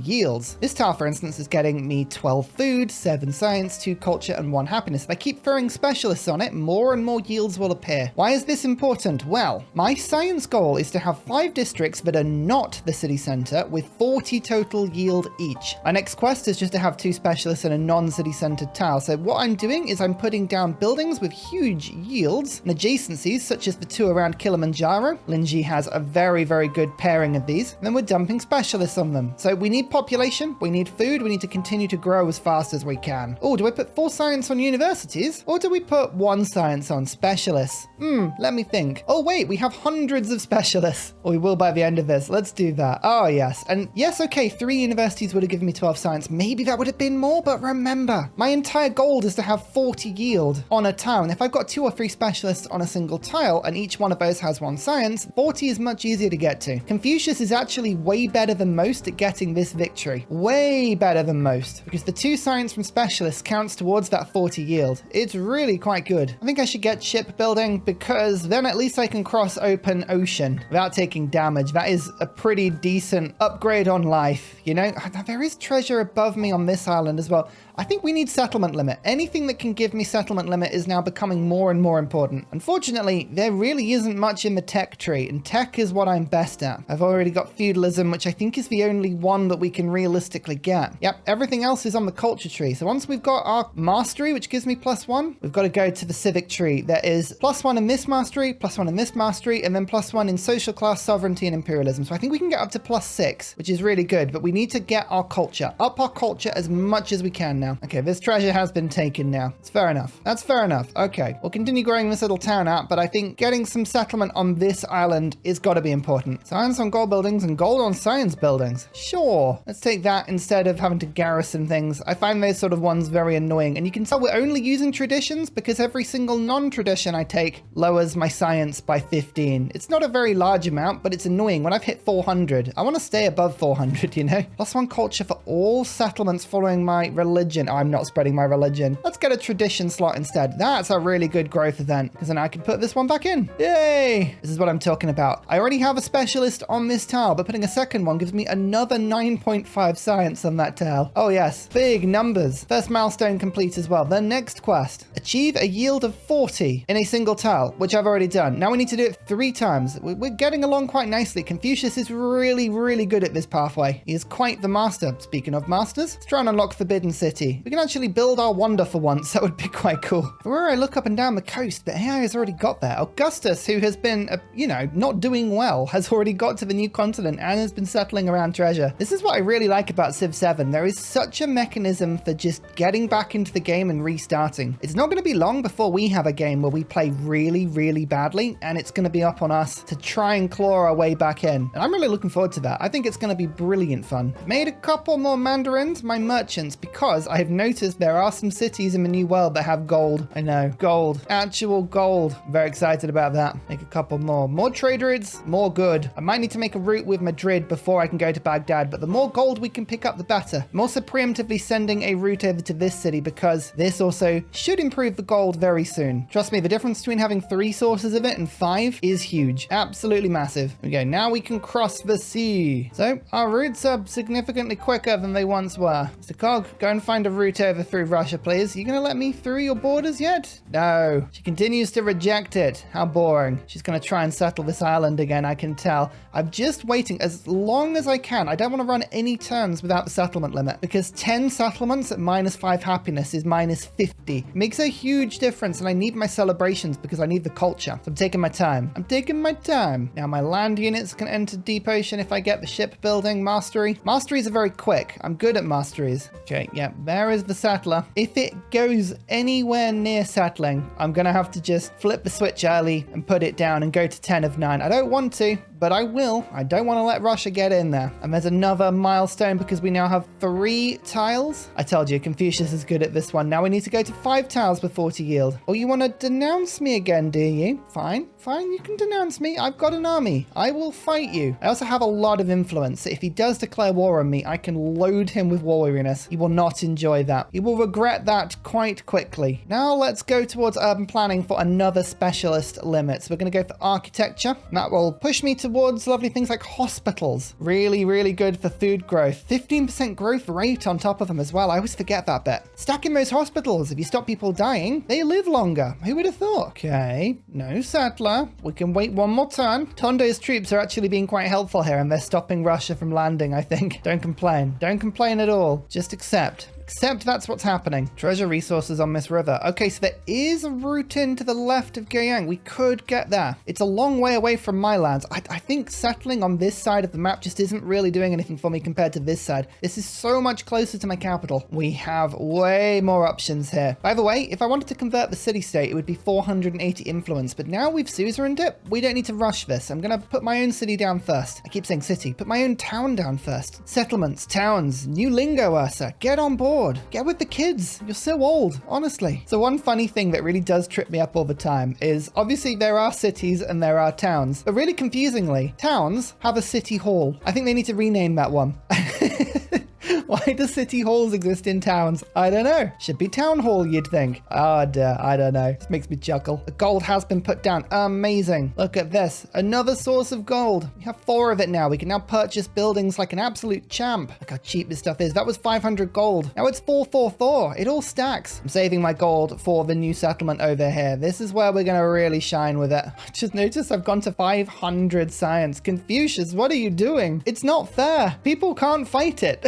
yields. This tile, for instance, is getting me 12 food, 7 science, 2 culture, and 1 happiness. If I keep throwing specialists on it, more and more yields will appear. Why is this important? Well, my science goal is to have 5 districts that are not the city center with 40 total yield each. My next quest is just to have 2 specialists in a non-city centered tile. So what I'm doing is I'm putting down buildings with huge yields and adjacencies, such as the 2 around Kilimanjaro. Linji has a very good pairing of these. And then we're dumping specialists on them. So we need population, we need food, we need to continue to grow as fast as we can. Oh, do I put 4 science on universities? Or do we put 1 science on specialists? Let me think. Oh wait, we have hundreds of specialists. Or we will by the end of this. Let's do that. Oh yes. And yes, okay, 3 universities would have given me 12 science. Maybe that would have been more, but remember, my entire goal is to have 40 yield on a tile. And if I've got 2 or 3 specialists on a single tile, and each one of those has 1 science, 40 is much easier to get to. Confucius is actually way better than most at getting this victory. Way better than most, because the 2 science from specialists counts towards that 40 yield. It's really quite good. I think I should get shipbuilding, because then at least I can cross open ocean without taking damage. That is a pretty decent upgrade on life, you know? There is treasure above me on this island as well. I think we need settlement limit. Anything that can give me settlement limit is now becoming more and more important. Unfortunately, there really isn't much in the tech tree, and tech is what I'm best at. I've already got feudalism, which I think is the only one that we can realistically get. Yep, everything else is on the culture tree. So once we've got our mastery, which gives me +1, we've got to go to the civic tree. There is +1 in this mastery, +1 in this mastery, and then +1 in social class, sovereignty, and imperialism. So I think we can get up to +6, which is really good, but we need to get our culture, up our culture as much as we can now. Okay, this treasure has been taken now. It's fair enough. That's fair enough. Okay, we'll continue growing this little town out, but I think getting some settlement on this island is got to be important. Science on gold buildings and gold on science buildings. Sure. Let's take that instead of having to garrison things. I find those sort of ones very annoying, and you can tell we're only using traditions because every single non-tradition I take lowers my science by 15. It's not a very large amount, but it's annoying. When I've hit 400, I want to stay above 400, you know? +1 culture for all settlements following my religion. I'm not spreading my religion. Let's get a tradition slot instead. That's a really good growth event, because then I can put this one back in. Yay! This is what I'm talking about. I already have a specialist on this tile, but putting a second one gives me another 9.5 science on that tile. Oh yes, big numbers. First milestone complete as well. The next quest. Achieve a yield of 40 in a single tile, which I've already done. Now we need to do it 3 times. We're getting along quite nicely. Confucius is really good at this pathway. He is quite the master. Speaking of masters, let's try and unlock Forbidden City. We can actually build our wonder for once. That would be quite cool. Where I look up and down the coast, the AI has already got there. Augustus, who has been, not doing well, has already got to the new continent and has been settling around treasure. This is what I really like about Civ 7. There is such a mechanism for just getting back into the game and restarting. It's not going to be long before we have a game where we play really badly, and it's going to be up on us to try and claw our way back in. And I'm really looking forward to that. I think it's going to be brilliant fun. Made a couple more mandarins, my merchants, because I've noticed there are some cities cities in the New World that have gold. I know. Gold. Actual gold. Very excited about that. Make a couple more. More trade routes, more good. I might need to make a route with Madrid before I can go to Baghdad, but the more gold we can pick up, the better. I'm also preemptively sending a route over to this city because this also should improve the gold very soon. Trust me, the difference between having 3 sources of it and 5 is huge. Absolutely massive. Okay, now we can cross the sea. So our routes are significantly quicker than they once were. Mr. Cog, go and find a route over through Russia, please. You gonna let me through your borders yet? No. She continues to reject it. How boring. She's gonna try and settle this island again, I can tell. I'm just waiting as long as I can. I don't want to run any turns without the settlement limit because 10 settlements at -5 happiness is -50. It makes a huge difference, and I need my celebrations because I need the culture. So I'm taking my time. I'm taking my time. Now my land units can enter deep ocean if I get the shipbuilding mastery. Masteries are very quick. I'm good at masteries. Okay, yeah, there is the settler. If it goes anywhere near settling, I'm gonna have to just flip the switch early and put it down and go to 10 of 9. I don't want to, but I will. I don't want to let Russia get in there. And there's another milestone because we now have 3 tiles. I told you, Confucius is good at this one. Now we need to go to 5 tiles before to yield. Oh, you want to denounce me again, do you? Fine, fine, you can denounce me. I've got an army. I will fight you. I also have a lot of influence. So if he does declare war on me, I can load him with war weariness. He will not enjoy that. He will regret that quite quickly. Now let's go towards urban planning for another specialist limit. So we're going to go for architecture. That will push me towards lovely things like hospitals. Really, really good for food growth. 15% growth rate on top of them as well. I always forget that bit. Stacking those hospitals. If you stop people dying, they live longer. Who would have thought? Okay, no settler. We can wait one more turn. Tondo's troops are actually being quite helpful here, and they're stopping Russia from landing, I think. Don't complain. Don't complain at all. Just accept. Except that's what's happening. Treasure resources on this river. Okay, so there is a route in to the left of Guyang. We could get there. It's a long way away from my lands. I think settling on this side of the map just isn't really doing anything for me compared to this side. This is so much closer to my capital. We have way more options here. By the way, if I wanted to convert the city-state, it would be 480 influence, but now we've suzerained it, we don't need to rush this. I'm gonna put my own city down first. I keep saying city. Put my own town down first. Settlements, towns, new lingo, Ursa. Get on board. Get with the kids. You're so old, honestly. So one funny thing that really does trip me up all the time is obviously there are cities and there are towns, but really confusingly, towns have a city hall. I think they need to rename that one. Why do city halls exist in towns? I don't know. Should be town hall, you'd think. Oh, dear. I don't know. This makes me chuckle. The gold has been put down. Amazing. Look at this. Another source of gold. We have 4 of it now. We can now purchase buildings like an absolute champ. Look how cheap this stuff is. That was 500 gold. Now it's 444. It all stacks. I'm saving my gold for the new settlement over here. This is where we're going to really shine with it. I just noticed I've gone to 500 science. Confucius, what are you doing? It's not fair. People can't fight it.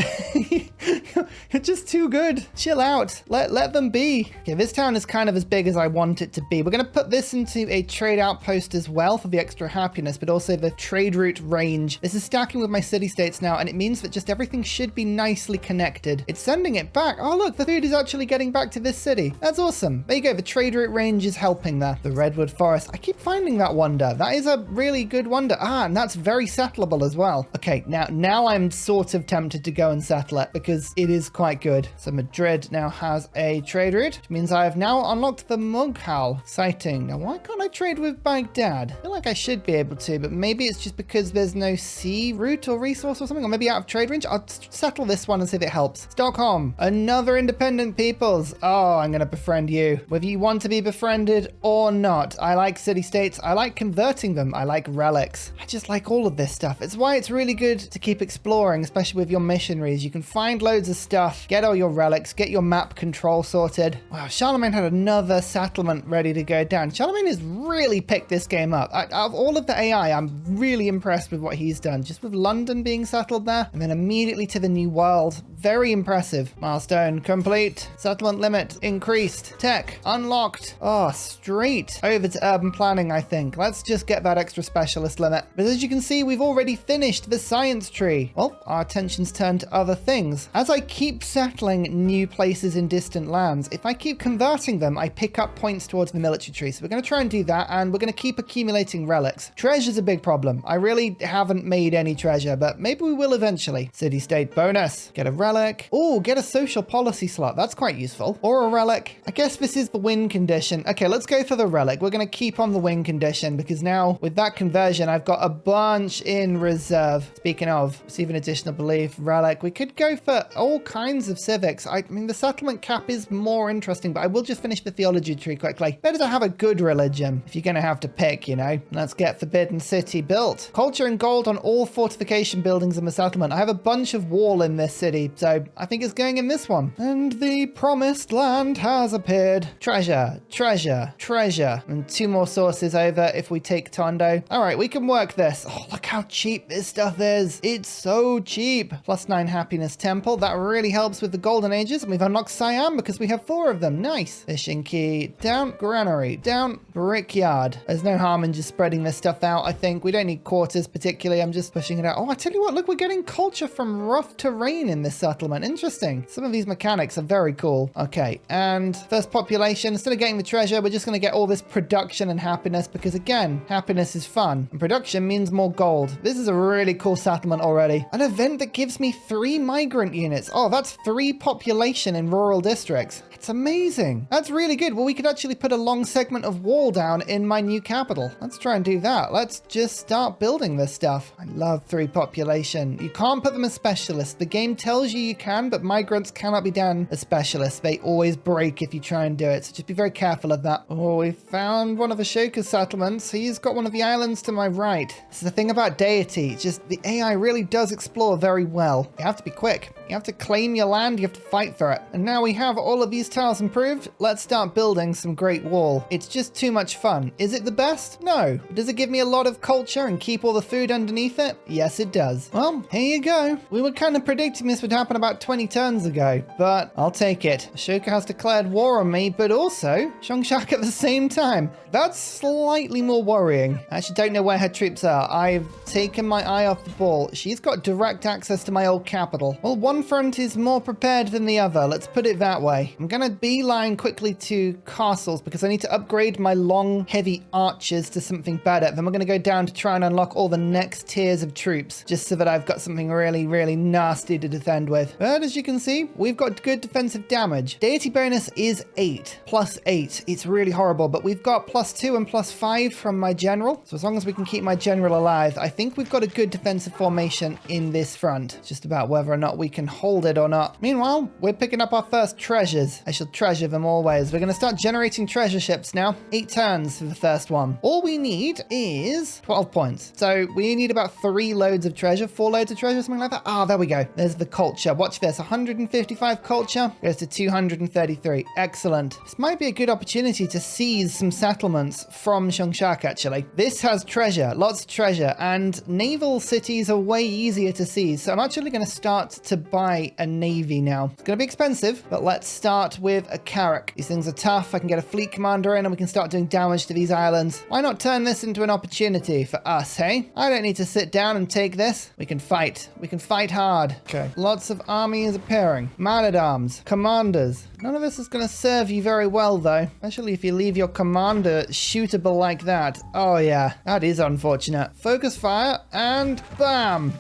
You're just too good. Chill out. Let them be. Okay, this town is kind of as big as I want it to be. We're going to put this into a trade outpost as well for the extra happiness, but also the trade route range. This is stacking with my city-states now, and it means that just everything should be nicely connected. It's sending it back. Oh, look, the food is actually getting back to this city. That's awesome. There you go. The trade route range is helping there. The redwood forest. I keep finding that wonder. That is a really good wonder. Ah, and that's very settleable as well. Okay, now I'm sort of tempted to go and settle it because it is quite good. So Madrid now has a trade route, which means I have now unlocked the Mughal sighting. Now, why can't I trade with Baghdad? I feel like I should be able to, but maybe it's just because there's no sea route or resource or something, or maybe out of trade range. I'll settle this one and see if it helps. Stockholm, another independent peoples. Oh, I'm going to befriend you, whether you want to be befriended or not. I like city-states. I like converting them. I like relics. I just like all of this stuff. It's why it's really good to keep exploring, especially with your missionaries. You can find loads of stuff, get all your relics, get your map control sorted. Wow, Charlemagne had another settlement ready to go down. Charlemagne has really picked this game up. Out of all of the AI, I'm really impressed with what he's done. Just with London being settled there, and then immediately to the New World. Very impressive. Milestone complete. Settlement limit increased. Tech unlocked. Oh, straight over to urban planning, I think. Let's just get that extra specialist limit. But as you can see, we've already finished the science tree. Well, our attention's turned to other things. As I keep settling new places in distant lands, if I keep converting them, I pick up points towards the military tree. So we're going to try and do that, and we're going to keep accumulating relics. Treasure's a big problem. I really haven't made any treasure, but maybe we will eventually. City-state bonus. Get a relic. relic. Oh, get a social policy slot. That's quite useful. Or a relic. I guess this is the win condition. Okay, let's go for the relic. We're going to keep on the win condition because now with that conversion, I've got a bunch in reserve. Speaking of, receive an additional belief, relic. We could go for all kinds of civics. I mean, the settlement cap is more interesting, but I will just finish the theology tree quickly. Better to have a good religion if you're going to have to pick, you know. Let's get Forbidden City built. Culture and gold on all fortification buildings in the settlement. I have a bunch of wall in this city, so I think it's going in this one. And the promised land has appeared. Treasure, treasure, treasure. And 2 more sources over if we take Tondo. All right, we can work this. Oh, look how cheap this stuff is. It's so cheap. +9 happiness temple. That really helps with the golden ages. And we've unlocked Siam because we have 4 of them. Nice. Fishing key. Down granary. Down brickyard. There's no harm in just spreading this stuff out, I think. We don't need quarters particularly. I'm just pushing it out. Oh, I tell you what, look, we're getting culture from rough terrain in this settlement. Interesting. Some of these mechanics are very cool. Okay, and first population. Instead of getting the treasure, we're just going to get all this production and happiness because, again, happiness is fun. And production means more gold. This is a really cool settlement already. An event that gives me 3 migrant units. Oh, that's 3 population in rural districts. It's amazing. That's really good. Well, we could actually put a long segment of wall down in my new capital. Let's try and do that. Let's just start building this stuff. I love 3 population. You can't put them as specialists. The game tells you can, but migrants cannot be done as specialists. They always break if you try and do it. So just be very careful of that. Oh, we found one of Ashoka's settlements. He's got one of the islands to my right. This is the thing about Deity. It's just the AI really does explore very well. You have to be quick. You have to claim your land. You have to fight for it. And now we have all of these tiles improved. Let's start building some great wall. It's just too much fun. Is it the best? No. Does it give me a lot of culture and keep all the food underneath it? Yes, it does. Well, here you go. We were kind of predicting this would happen about 20 turns ago, but I'll take it. Ashoka has declared war on me, but also Shongshak at the same time. That's slightly more worrying. I actually don't know where her troops are. I've taken my eye off the ball. She's got direct access to my old capital. Well, one front is more prepared than the other. Let's put it that way. I'm gonna beeline quickly to castles because I need to upgrade my long, heavy archers to something better. Then we're gonna go down to try and unlock all the next tiers of troops, just so that I've got something really, really nasty to defend with. But as you can see, we've got good defensive damage. Deity bonus is 8, +8. It's really horrible, but we've got +2 and +5 from my general. So as long as we can keep my general alive, I think we've got a good defensive formation in this front. It's just about whether or not we can hold it or not. Meanwhile, we're picking up our first treasures. I shall treasure them always. We're going to start generating treasure ships now. 8 turns for the first one. All we need is 12 points. So we need about 3 loads of treasure, 4 loads of treasure, something like that. Ah, there we go. There's the culture. Watch this. 155 culture goes to 233. Excellent. This might be a good opportunity to seize some settlements from Shongshak, actually. This has treasure, lots of treasure, and naval cities are way easier to seize. So I'm actually going to start to buy a navy now. It's going to be expensive, but let's start with a carrack. These things are tough. I can get a fleet commander in and we can start doing damage to these islands. Why not turn this into an opportunity for us, hey? I don't need to sit down and take this. We can fight. We can fight hard. Okay. Lots of armies appearing. Man-at-arms. Commanders. None of this is going to serve you very well, though. Especially if you leave your commander shootable like that. Oh, yeah. That is unfortunate. Focus fire and bam!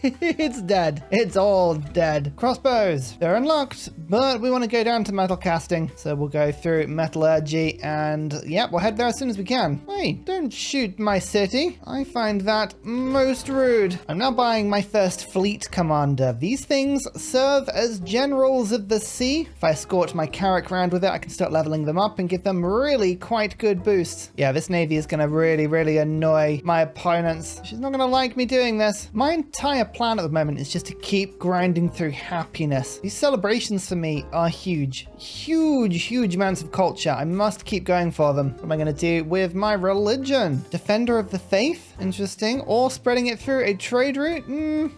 It's dead. It's all dead. Crossbows. They're unlocked, but we want to go down to metal casting. So we'll go through metallurgy and yep, we'll head there as soon as we can. Hey, don't shoot my city. I find that most rude. I'm now buying my first fleet commander. These things serve as generals of the sea. If I escort my carrack round with it, I can start leveling them up and give them really quite good boosts. Yeah, this navy is going to really, really annoy my opponents. She's not going to like me doing this. My entire plan at the moment is just to keep grinding through happiness. These celebrations for me are huge. Huge amounts of culture. I must keep going for them. What am I going to do with my religion? Defender of the faith? Interesting. Or spreading it through a trade route?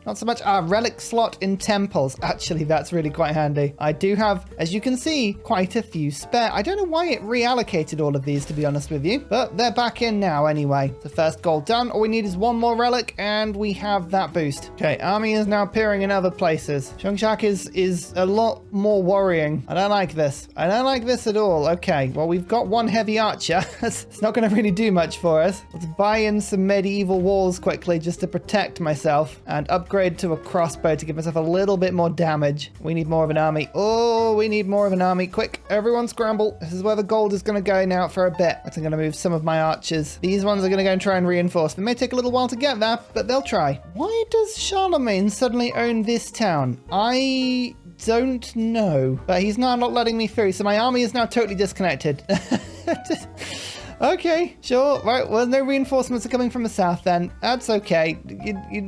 Not so much. Relic slot in temples. Actually, that's really quite handy. I do have, as you can see, quite a few spare. I don't know why it reallocated all of these, to be honest with you, but they're back in now anyway. The first goal done. All we need is 1 more relic and we have that boost. Okay. Okay, army is now appearing in other places. Cheongshak is a lot more worrying. I don't like this. I don't like this at all. Okay, well, we've got one heavy archer. It's not going to really do much for us. Let's buy in some medieval walls quickly just to protect myself and upgrade to a crossbow to give myself a little bit more damage. We need more of an army. Oh, we need more of an army. Quick, everyone scramble. This is where the gold is going to go now for a bit. I'm going to move some of my archers. These ones are going to go and try and reinforce. It may take a little while to get there, but they'll try. Why does Charlemagne suddenly own this town? I don't know, but he's now not letting me through, so my army is now totally disconnected. Okay, sure. Right, well, no reinforcements are coming from the south then. That's okay.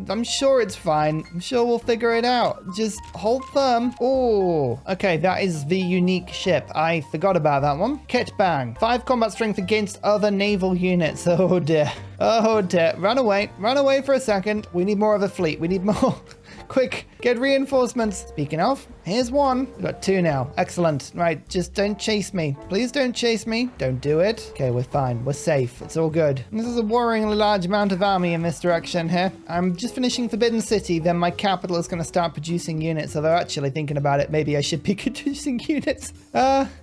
I'm sure it's fine. I'm sure we'll figure it out. Just hold firm. Oh, okay, that is the unique ship. I forgot about that one. Kit bang. 5 combat strength against other naval units. Oh dear. Oh dear. Run away. Run away for a second. We need more of a fleet. We need more. Quick, get reinforcements. Speaking of, here's one. We've got 2 now. Excellent. Right, just don't chase me. Please don't chase me. Don't do it. Okay, we're fine. We're safe. It's all good. This is a worryingly large amount of army in this direction here. I'm just finishing Forbidden City, then my capital is going to start producing units. Although actually thinking about it, maybe I should be producing units.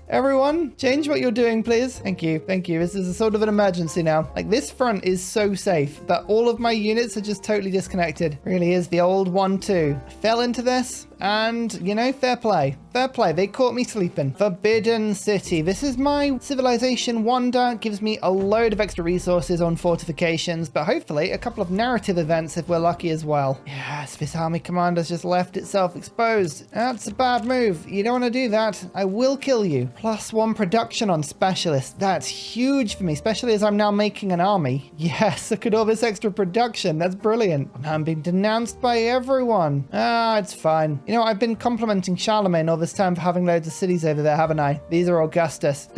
Everyone, change what you're doing, please. Thank you. Thank you. This is a sort of an emergency now. Like, this front is so safe, but all of my units are just totally disconnected. Really is the old 1-2. I fell into this. And, you know, fair play. Fair play. They caught me sleeping. Forbidden City. This is my civilization wonder. Gives me a load of extra resources on fortifications, but hopefully a couple of narrative events if we're lucky as well. Yes, this army commander's just left itself exposed. That's a bad move. You don't want to do that. I will kill you. +1 production on specialists. That's huge for me, especially as I'm now making an army. Yes, look at all this extra production. That's brilliant. I'm being denounced by everyone. It's fine. You know, I've been complimenting Charlemagne all this time for having loads of cities over there, haven't I? These are Augustus.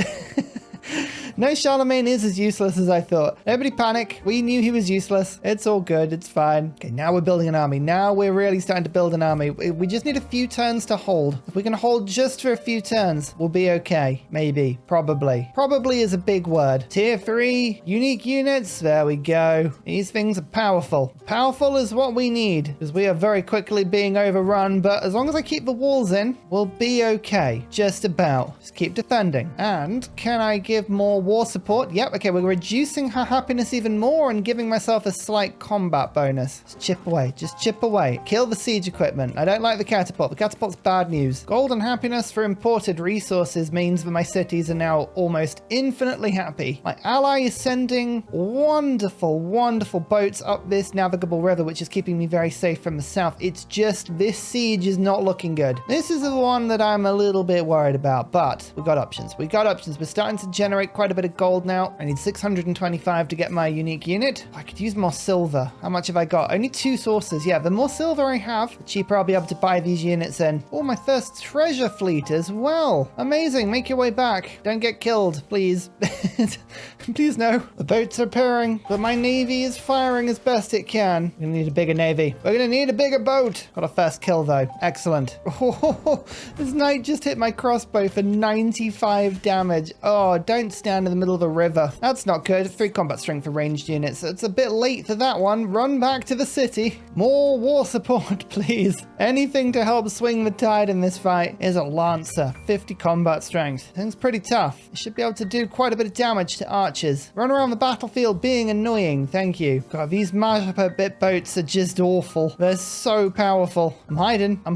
No, Charlemagne is as useless as I thought. Nobody panic. We knew he was useless. It's all good. It's fine. Okay, now we're building an army. Now we're really starting to build an army. We just need a few turns to hold. If we can hold just for a few turns, we'll be okay. Maybe. Probably. Probably is a big word. Tier 3, unique units. There we go. These things are powerful. Powerful is what we need, because we are very quickly being overrun, but as long as I keep the walls in, we'll be okay. Just about. Just keep defending. And can I give more war support? Yep, okay, we're reducing her happiness even more and giving myself a slight combat bonus. Just chip away, just chip away. Kill the siege equipment. I don't like the catapult. The catapult's bad news. Golden happiness for imported resources means that my cities are now almost infinitely happy. My ally is sending wonderful, wonderful boats up this navigable river, which is keeping me very safe from the south. It's just this siege is not looking good. This is the one that I'm a little bit worried about, but we got options. We got options. We're starting to generate quite a bit of gold now. I need 625 to get my unique unit. I could use more silver. How much have I got? Only 2 sources. Yeah, the more silver I have, the cheaper I'll be able to buy these units in. Oh, my first treasure fleet as well. Amazing. Make your way back. Don't get killed, please. Please no. The boats are pairing, but my navy is firing as best it can. We're gonna need a bigger navy. We're gonna need a bigger boat. Got a first kill though. Excellent. Oh, this knight just hit my crossbow for 95 damage. Oh, don't stand in the middle of the river. That's not good. 3 combat strength for ranged units. It's a bit late for that one. Run back to the city. More war support, please. Anything to help swing the tide in this fight. Is a lancer. 50 combat strength. Thing's pretty tough. It should be able to do quite a bit of damage to archers. Run around the battlefield being annoying. Thank you. God, these bit boats are just awful. They're so powerful. I'm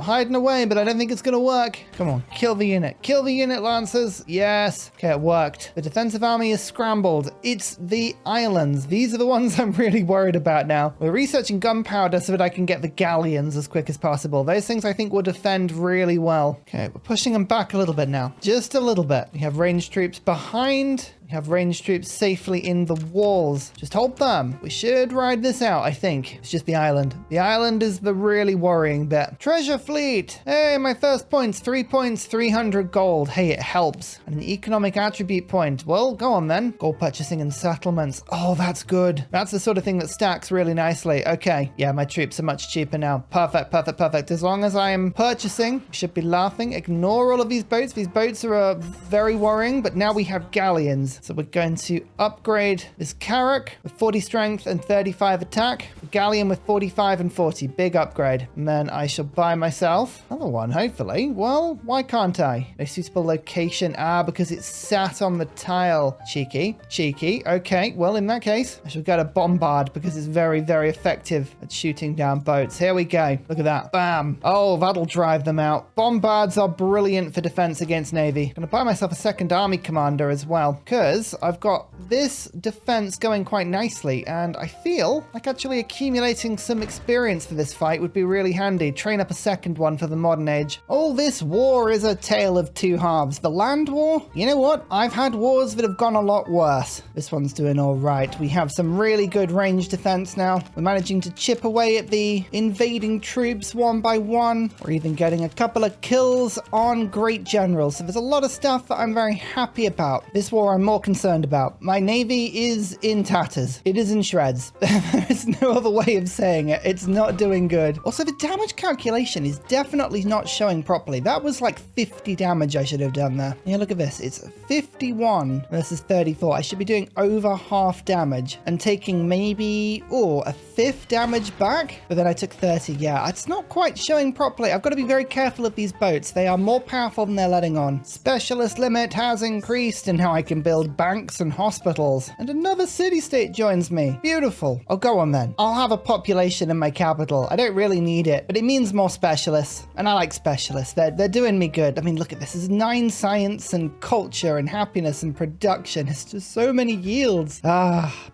hiding away, but I don't think it's gonna work. Come on, kill the unit. Kill the unit, lancers. Yes. Okay, it worked. The defensive army is scrambled. It's the islands. These are the ones I'm really worried about now. We're researching gunpowder so that I can get the galleons as quick as possible. Those things I think will defend really well. Okay, we're pushing them back a little bit now. Just a little bit. We have ranged troops behind. We have ranged troops safely in the walls. Just hold firm. We should ride this out, I think. It's just the island. The island is the really worrying bit. Treasure fleet. Hey, my first points. 3 points, 300 gold. Hey, it helps. And an economic attribute point. Well, go on then. Gold purchasing and settlements. Oh, that's good. That's the sort of thing that stacks really nicely. Okay. Yeah, my troops are much cheaper now. Perfect, perfect, perfect. As long as I am purchasing, we should be laughing. Ignore all of these boats. These boats are very worrying, but now we have galleons. So we're going to upgrade this Carrack with 40 strength and 35 attack. Galleon with 45 and 40. Big upgrade. And then I shall buy myself another one, hopefully. Well, why can't I? A suitable location. Because it's sat on the tile. Cheeky. Cheeky. Okay, well, in that case, I shall get a bombard because it's very, very effective at shooting down boats. Here we go. Look at that. Bam. Oh, that'll drive them out. Bombards are brilliant for defense against Navy. I'm going to buy myself a second army commander as well because I've got this defense going quite nicely and I feel like actually accumulating some experience for this fight would be really handy. Train up a second one for the modern age. All this war is a tale of two halves. The land war, you know what? I've had wars that have gone a lot worse. This one's doing all right. We have some really good range defense now. We're managing to chip away at the invading troops one by one. We're even getting a couple of kills on great generals. So there's a lot of stuff that I'm very happy about. This war I'm more concerned about. My navy is in tatters. It is in shreds. There's no other way of saying it. It's not doing good. Also, the damage calculation is definitely not showing properly. That was like 50 damage I should have done there. Yeah, look at this. It's 51 versus 34. I should be doing over half damage and taking maybe, a fifth damage back. But then I took 30. Yeah, it's not quite showing properly. I've got to be very careful of these boats. They are more powerful than they're letting on. Specialist limit has increased and now I can build banks and hospitals. And another city-state joins me. Beautiful. Oh, go on then. I'll have a population in my capital. I don't really need it, but it means more specialists. And I like specialists. They're doing me good. I mean, look at this. There's 9 science and culture and happiness and production. It's just so many yields.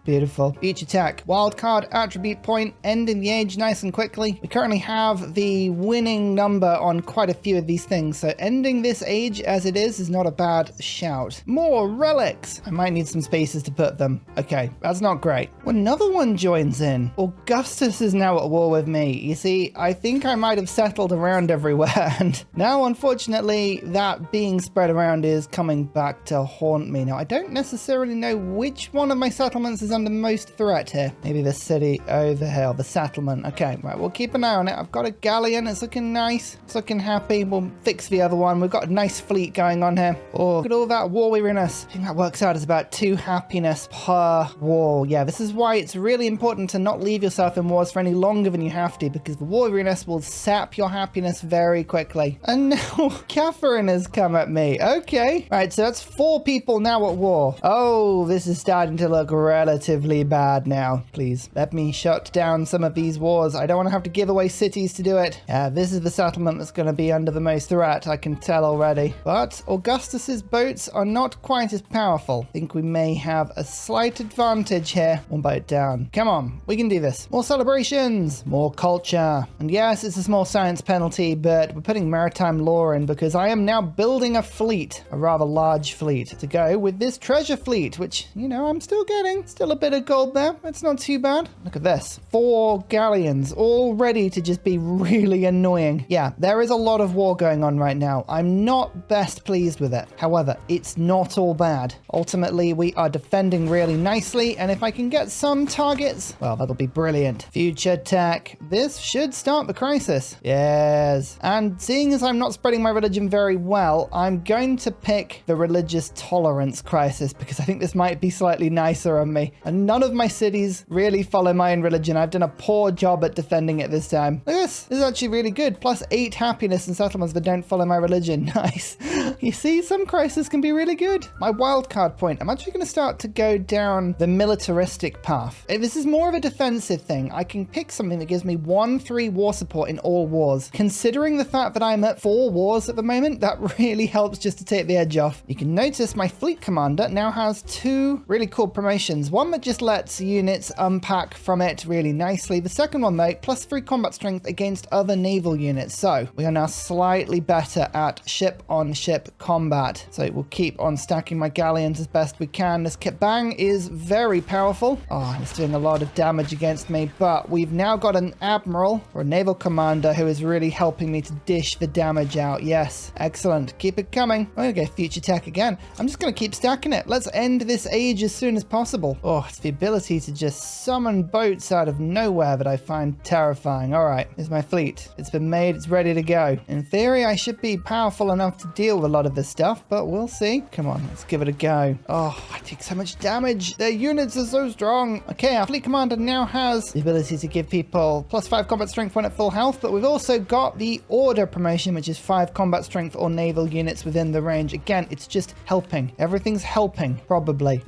Beautiful. Future tech. Wildcard attribute point. Ending the age nice and quickly. We currently have the winning number on quite a few of these things. So ending this age as it is not a bad shout. More relics. I might need some spaces to put them. Okay, that's not great. Well, another one joins in. Augustus is now at war with me. You see, I think I might have settled around everywhere and now unfortunately that being spread around is coming back to haunt me. Now I don't necessarily know which one of my settlements is under most threat here. Maybe the city over here, the settlement. Okay, right, we'll keep an eye on it. I've got a galleon. It's looking nice. It's looking happy. We'll fix the other one. We've got a nice fleet going on here. Oh, look at all that war weariness. I think that works out as about 2 happiness per war. Yeah, this is why it's really important to not leave yourself in wars for any longer than you have to, because the war weariness will sap your happiness very quickly. And now Catherine has come at me. Okay. Right, so that's 4 people now at war. Oh, this is starting to look relatively bad now. Please, let me shut down some of these wars. I don't want to have to give away cities to do it. Yeah, this is the settlement that's going to be under the most threat, I can tell already. But Augustus's boats are not quite as powerful. I think we may have a slight advantage here. 1 boat down. Come on, we can do this. More celebrations, more culture. And yes, it's a small science penalty, but we're putting maritime law in because I am now building a fleet, a rather large fleet, to go with this treasure fleet, which, you know, I'm still getting. Still a bit of gold there. It's not too bad. Look at this. 4 galleons, all ready to just be really annoying. Yeah, there is a lot of war going on right now. I'm not best pleased with it. However, it's not all bad. Ultimately, we are defending really nicely, and if I can get some targets, well, that'll be brilliant. Future tech. This should start the crisis. Yes. And seeing as I'm not spreading my religion very well, I'm going to pick the religious tolerance crisis because I think this might be slightly nicer on me. And none of my cities really follow my own religion. I've done a poor job at defending it this time. Look at this. This is actually really good. Plus 8 happiness in settlements that don't follow my religion. Nice. You see, some crises can be really good. My wildcard point. I'm actually going to start to go down the militaristic path. If this is more of a defensive thing, I can pick something that gives me 1-3 war support in all wars. Considering the fact that I'm at 4 wars at the moment, that really helps just to take the edge off. You can notice my fleet commander now has 2 really cool promotions. One that just lets units unpack from it really nicely. The second one though, +3 combat strength against other naval units. So we are now slightly better at ship-on-ship combat. So we'll keep on stacking my galleons as best we can. This Kipbang is very powerful. Oh, it's doing a lot of damage against me, but we've now got an admiral or a naval commander who is really helping me to dish the damage out. Yes, excellent. Keep it coming. I'm going to go future tech again. I'm just going to keep stacking it. Let's end this age as soon as possible. Oh, it's the ability to just summon boats out of nowhere that I find terrifying. All right, here's my fleet. It's been made. It's ready to go. In theory, I should be powerful enough to deal with a lot of this stuff, but we'll see. Come on, let's give it a go. Oh, I take so much damage. Their units are so strong. Okay, our fleet commander now has the ability to give people +5 combat strength when at full health, but we've also got the order promotion, which is 5 combat strength or naval units within the range. Again, it's just helping. Everything's helping, probably.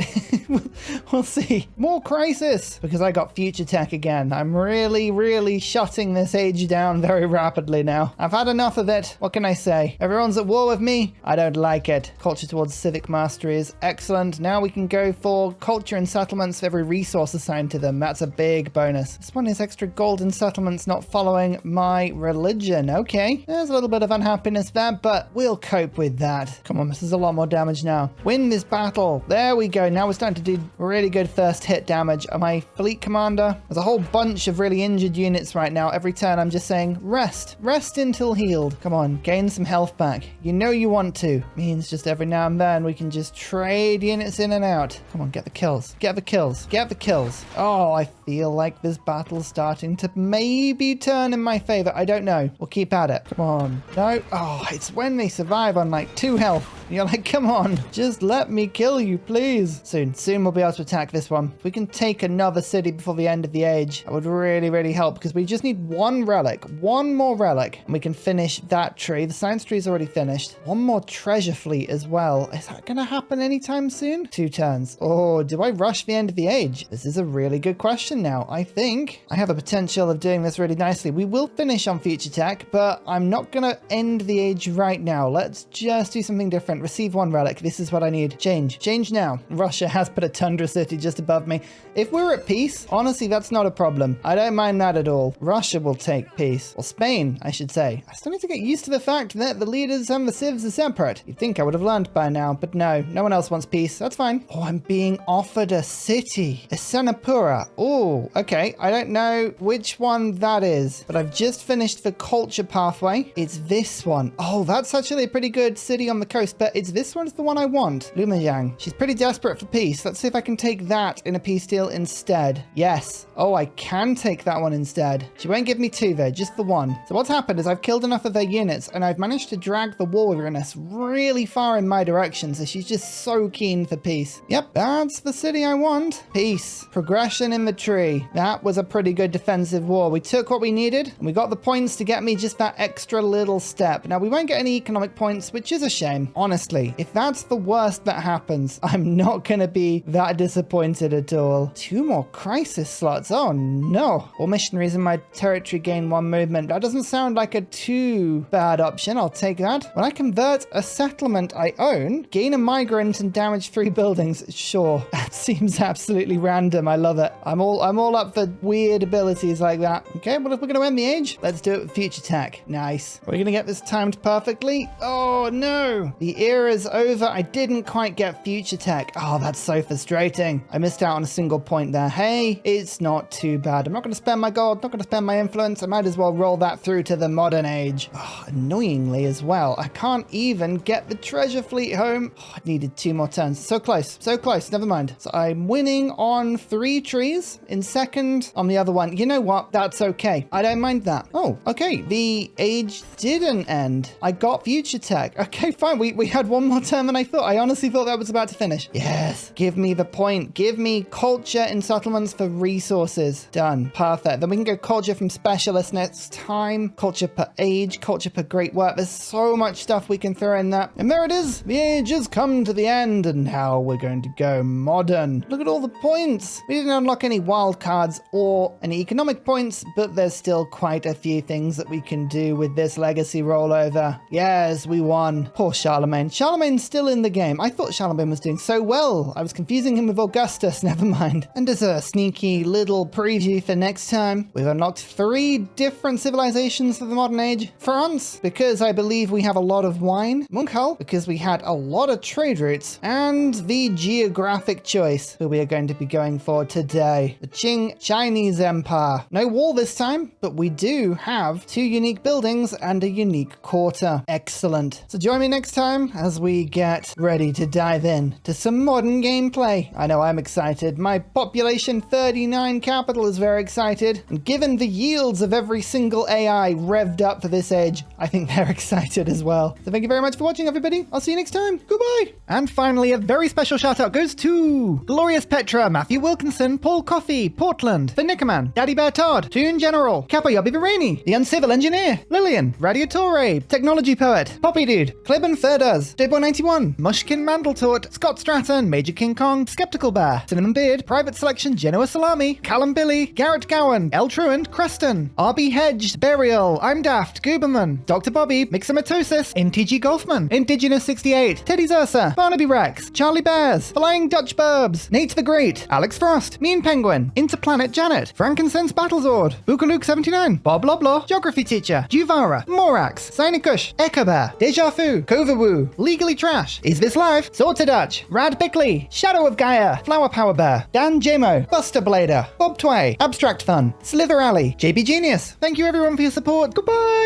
We'll see. More crisis, because I got future tech again. I'm really shutting this age down very rapidly now. I've had enough of it. What can I say? Everyone's at war with me. I don't like it. Culture towards civic mastery is excellent. Now we can go for culture and settlements for every resource assigned to them. That's a big bonus. This one is extra gold in settlements not following my religion. Okay, there's a little bit of unhappiness there, but we'll cope with that. Come on, this is a lot more damage now. Win this battle. There we go. Now we're starting to do really good first hit damage. My fleet commander, there's a whole bunch of really injured units right now. Every turn I'm just saying, rest until healed. Come on, gain some health back. You know you want to. Means just every now and then we can just trade units in and out. Come on, get the kills. Get the kills. Get the kills. Oh, I feel like this battle's starting to maybe turn in my favor. I don't know. We'll keep at it. Come on. No. Oh, it's when they survive on like 2 health. You're like, come on, just let me kill you, please. Soon we'll be able to attack this one. If we can take another city before the end of the age, that would really help, because we just need one relic, one more relic, and we can finish that tree. The science tree is already finished. One more treasure fleet as well. Is that going to happen anytime soon? 2 turns. Oh, do I rush the end of the age? This is a really good question now. I think I have a potential of doing this really nicely. We will finish on future tech, but I'm not going to end the age right now. Let's just do something different. Receive 1 relic. This is what I need. Change now. Russia has put a tundra city just above me. If we're at peace, honestly, that's not a problem. I don't mind that at all. Russia will take peace. Or Spain, I should say. I still need to get used to the fact that the leaders and the civs are separate. You'd think I would have learned by now, but no one else wants peace. That's fine. Oh, I'm being offered a city. A Senapura. Oh, okay. I don't know which one that is, but I've just finished the culture pathway. It's this one. Oh, that's actually a pretty good city on the coast, but it's this one's the one I want. Lumajang. She's pretty desperate for peace. Let's see if I can take that in a peace deal instead. Yes. Oh, I can take that one instead. She won't give me 2 though, just the 1. So what's happened is I've killed enough of their units and I've managed to drag the warrioress really far in my direction. So she's just so keen for peace. Yep, that's the city I want. Peace. Progression in the tree. That was a pretty good defensive war. We took what we needed and we got the points to get me just that extra little step. Now we won't get any economic points, which is a shame. Honestly, if that's the worst that happens, I'm not going to be that disappointed at all. 2 more crisis slots. Oh no. All missionaries in my territory gain 1 movement. That doesn't sound like a too bad option. I'll take that. When I convert a settlement I own, gain a migrant and damage 3 buildings. Sure. That seems absolutely random. I love it. I'm all up for weird abilities like that. Okay, well, if we're going to end the age, let's do it with future tech. Nice. We're going to get this timed perfectly. Oh no. The era's over. I didn't quite get future tech. Oh, that's so frustrating. I missed out on a single point there. Hey, it's not too bad. I'm not going to spend my gold, not going to spend my influence. I might as well roll that through to the modern age. Oh, annoyingly as well, I can't even get the treasure fleet home. Oh, I needed 2 more turns. So close, never mind. So I'm winning on 3 trees, in second on the other one. You know what? That's okay. I don't mind that. Oh, okay. The age didn't end. I got future tech. Okay, fine. We had 1 more turn than I thought. I honestly thought that was about to finish. Yes. Give me the point. Give me culture in settlements for resources. Done. Perfect. Then we can go culture from specialist next time. Culture per age. Culture per great work. There's so much stuff we can throw in that. And there it is. The age has come to the end. And now we're going to go modern. Look at all the points. We didn't unlock any wild cards or any economic points, but there's still quite a few things that we can do with this legacy rollover. Yes, we won. Poor Charlemagne. Charlemagne's still in the game. I thought Charlemagne was doing so well. I was confusing him with Augustus. Never mind. And as a sneaky little preview for next time, we've unlocked 3 different civilizations for the modern age. France, because I believe we have a lot of wine. Munkhal, because we had a lot of trade routes. And the geographic choice that we are going to be going for today. The Qing Chinese Empire. No war this time, but we do have 2 unique buildings and a unique quarter. Excellent. So join me next time as we get ready to dive in to some modern gameplay. I know I'm excited. My population 39 capital is very excited. And given the yields of every single AI revved up for this age, I think they're excited as well. So thank you very much much for watching, everybody. I'll see you next time. Goodbye. And finally, a very special shout out goes to Glorious Petra, Matthew Wilkinson, Paul Coffey, Portland, The Nickerman, Daddy Bear Todd, Toon General, Capo Yobby Varani, The Uncivil Engineer, Lillian, Radiatore, Technology Poet, Poppy Dude, Clibben Ferdaz, Debo91, Mushkin Mandletort, Scott Stratton, Major King Kong, Skeptical Bear, Cinnamon Beard, Private Selection, Genoa Salami, Callum Billy, Garrett Gowan, El Truant, Creston, RB Hedged, Burial, I'm Daft, Gooberman, Dr. Bobby, Mixomatosis, NTG Golfman, Indigenous 68, Teddy's Ursa, Barnaby Rex, Charlie Bears, Flying Dutch Burbs, Nate the Great, Alex Frost, Mean Penguin, Interplanet Janet, Frankincense Battlezord, Bukaluke 79, Bob Loblaw, Geography Teacher, Juvara, Morax, Sinikush, Echo Bear, Deja Fu, Kovawoo, Legally Trash, Is This Live, Sorta Dutch, Rad Bickley, Shadow of Gaia, Flower Power Bear, Dan Jamo, Buster Blader, Bob Tway, Abstract Fun, Slither Alley, JB Genius. Thank you everyone for your support. Goodbye!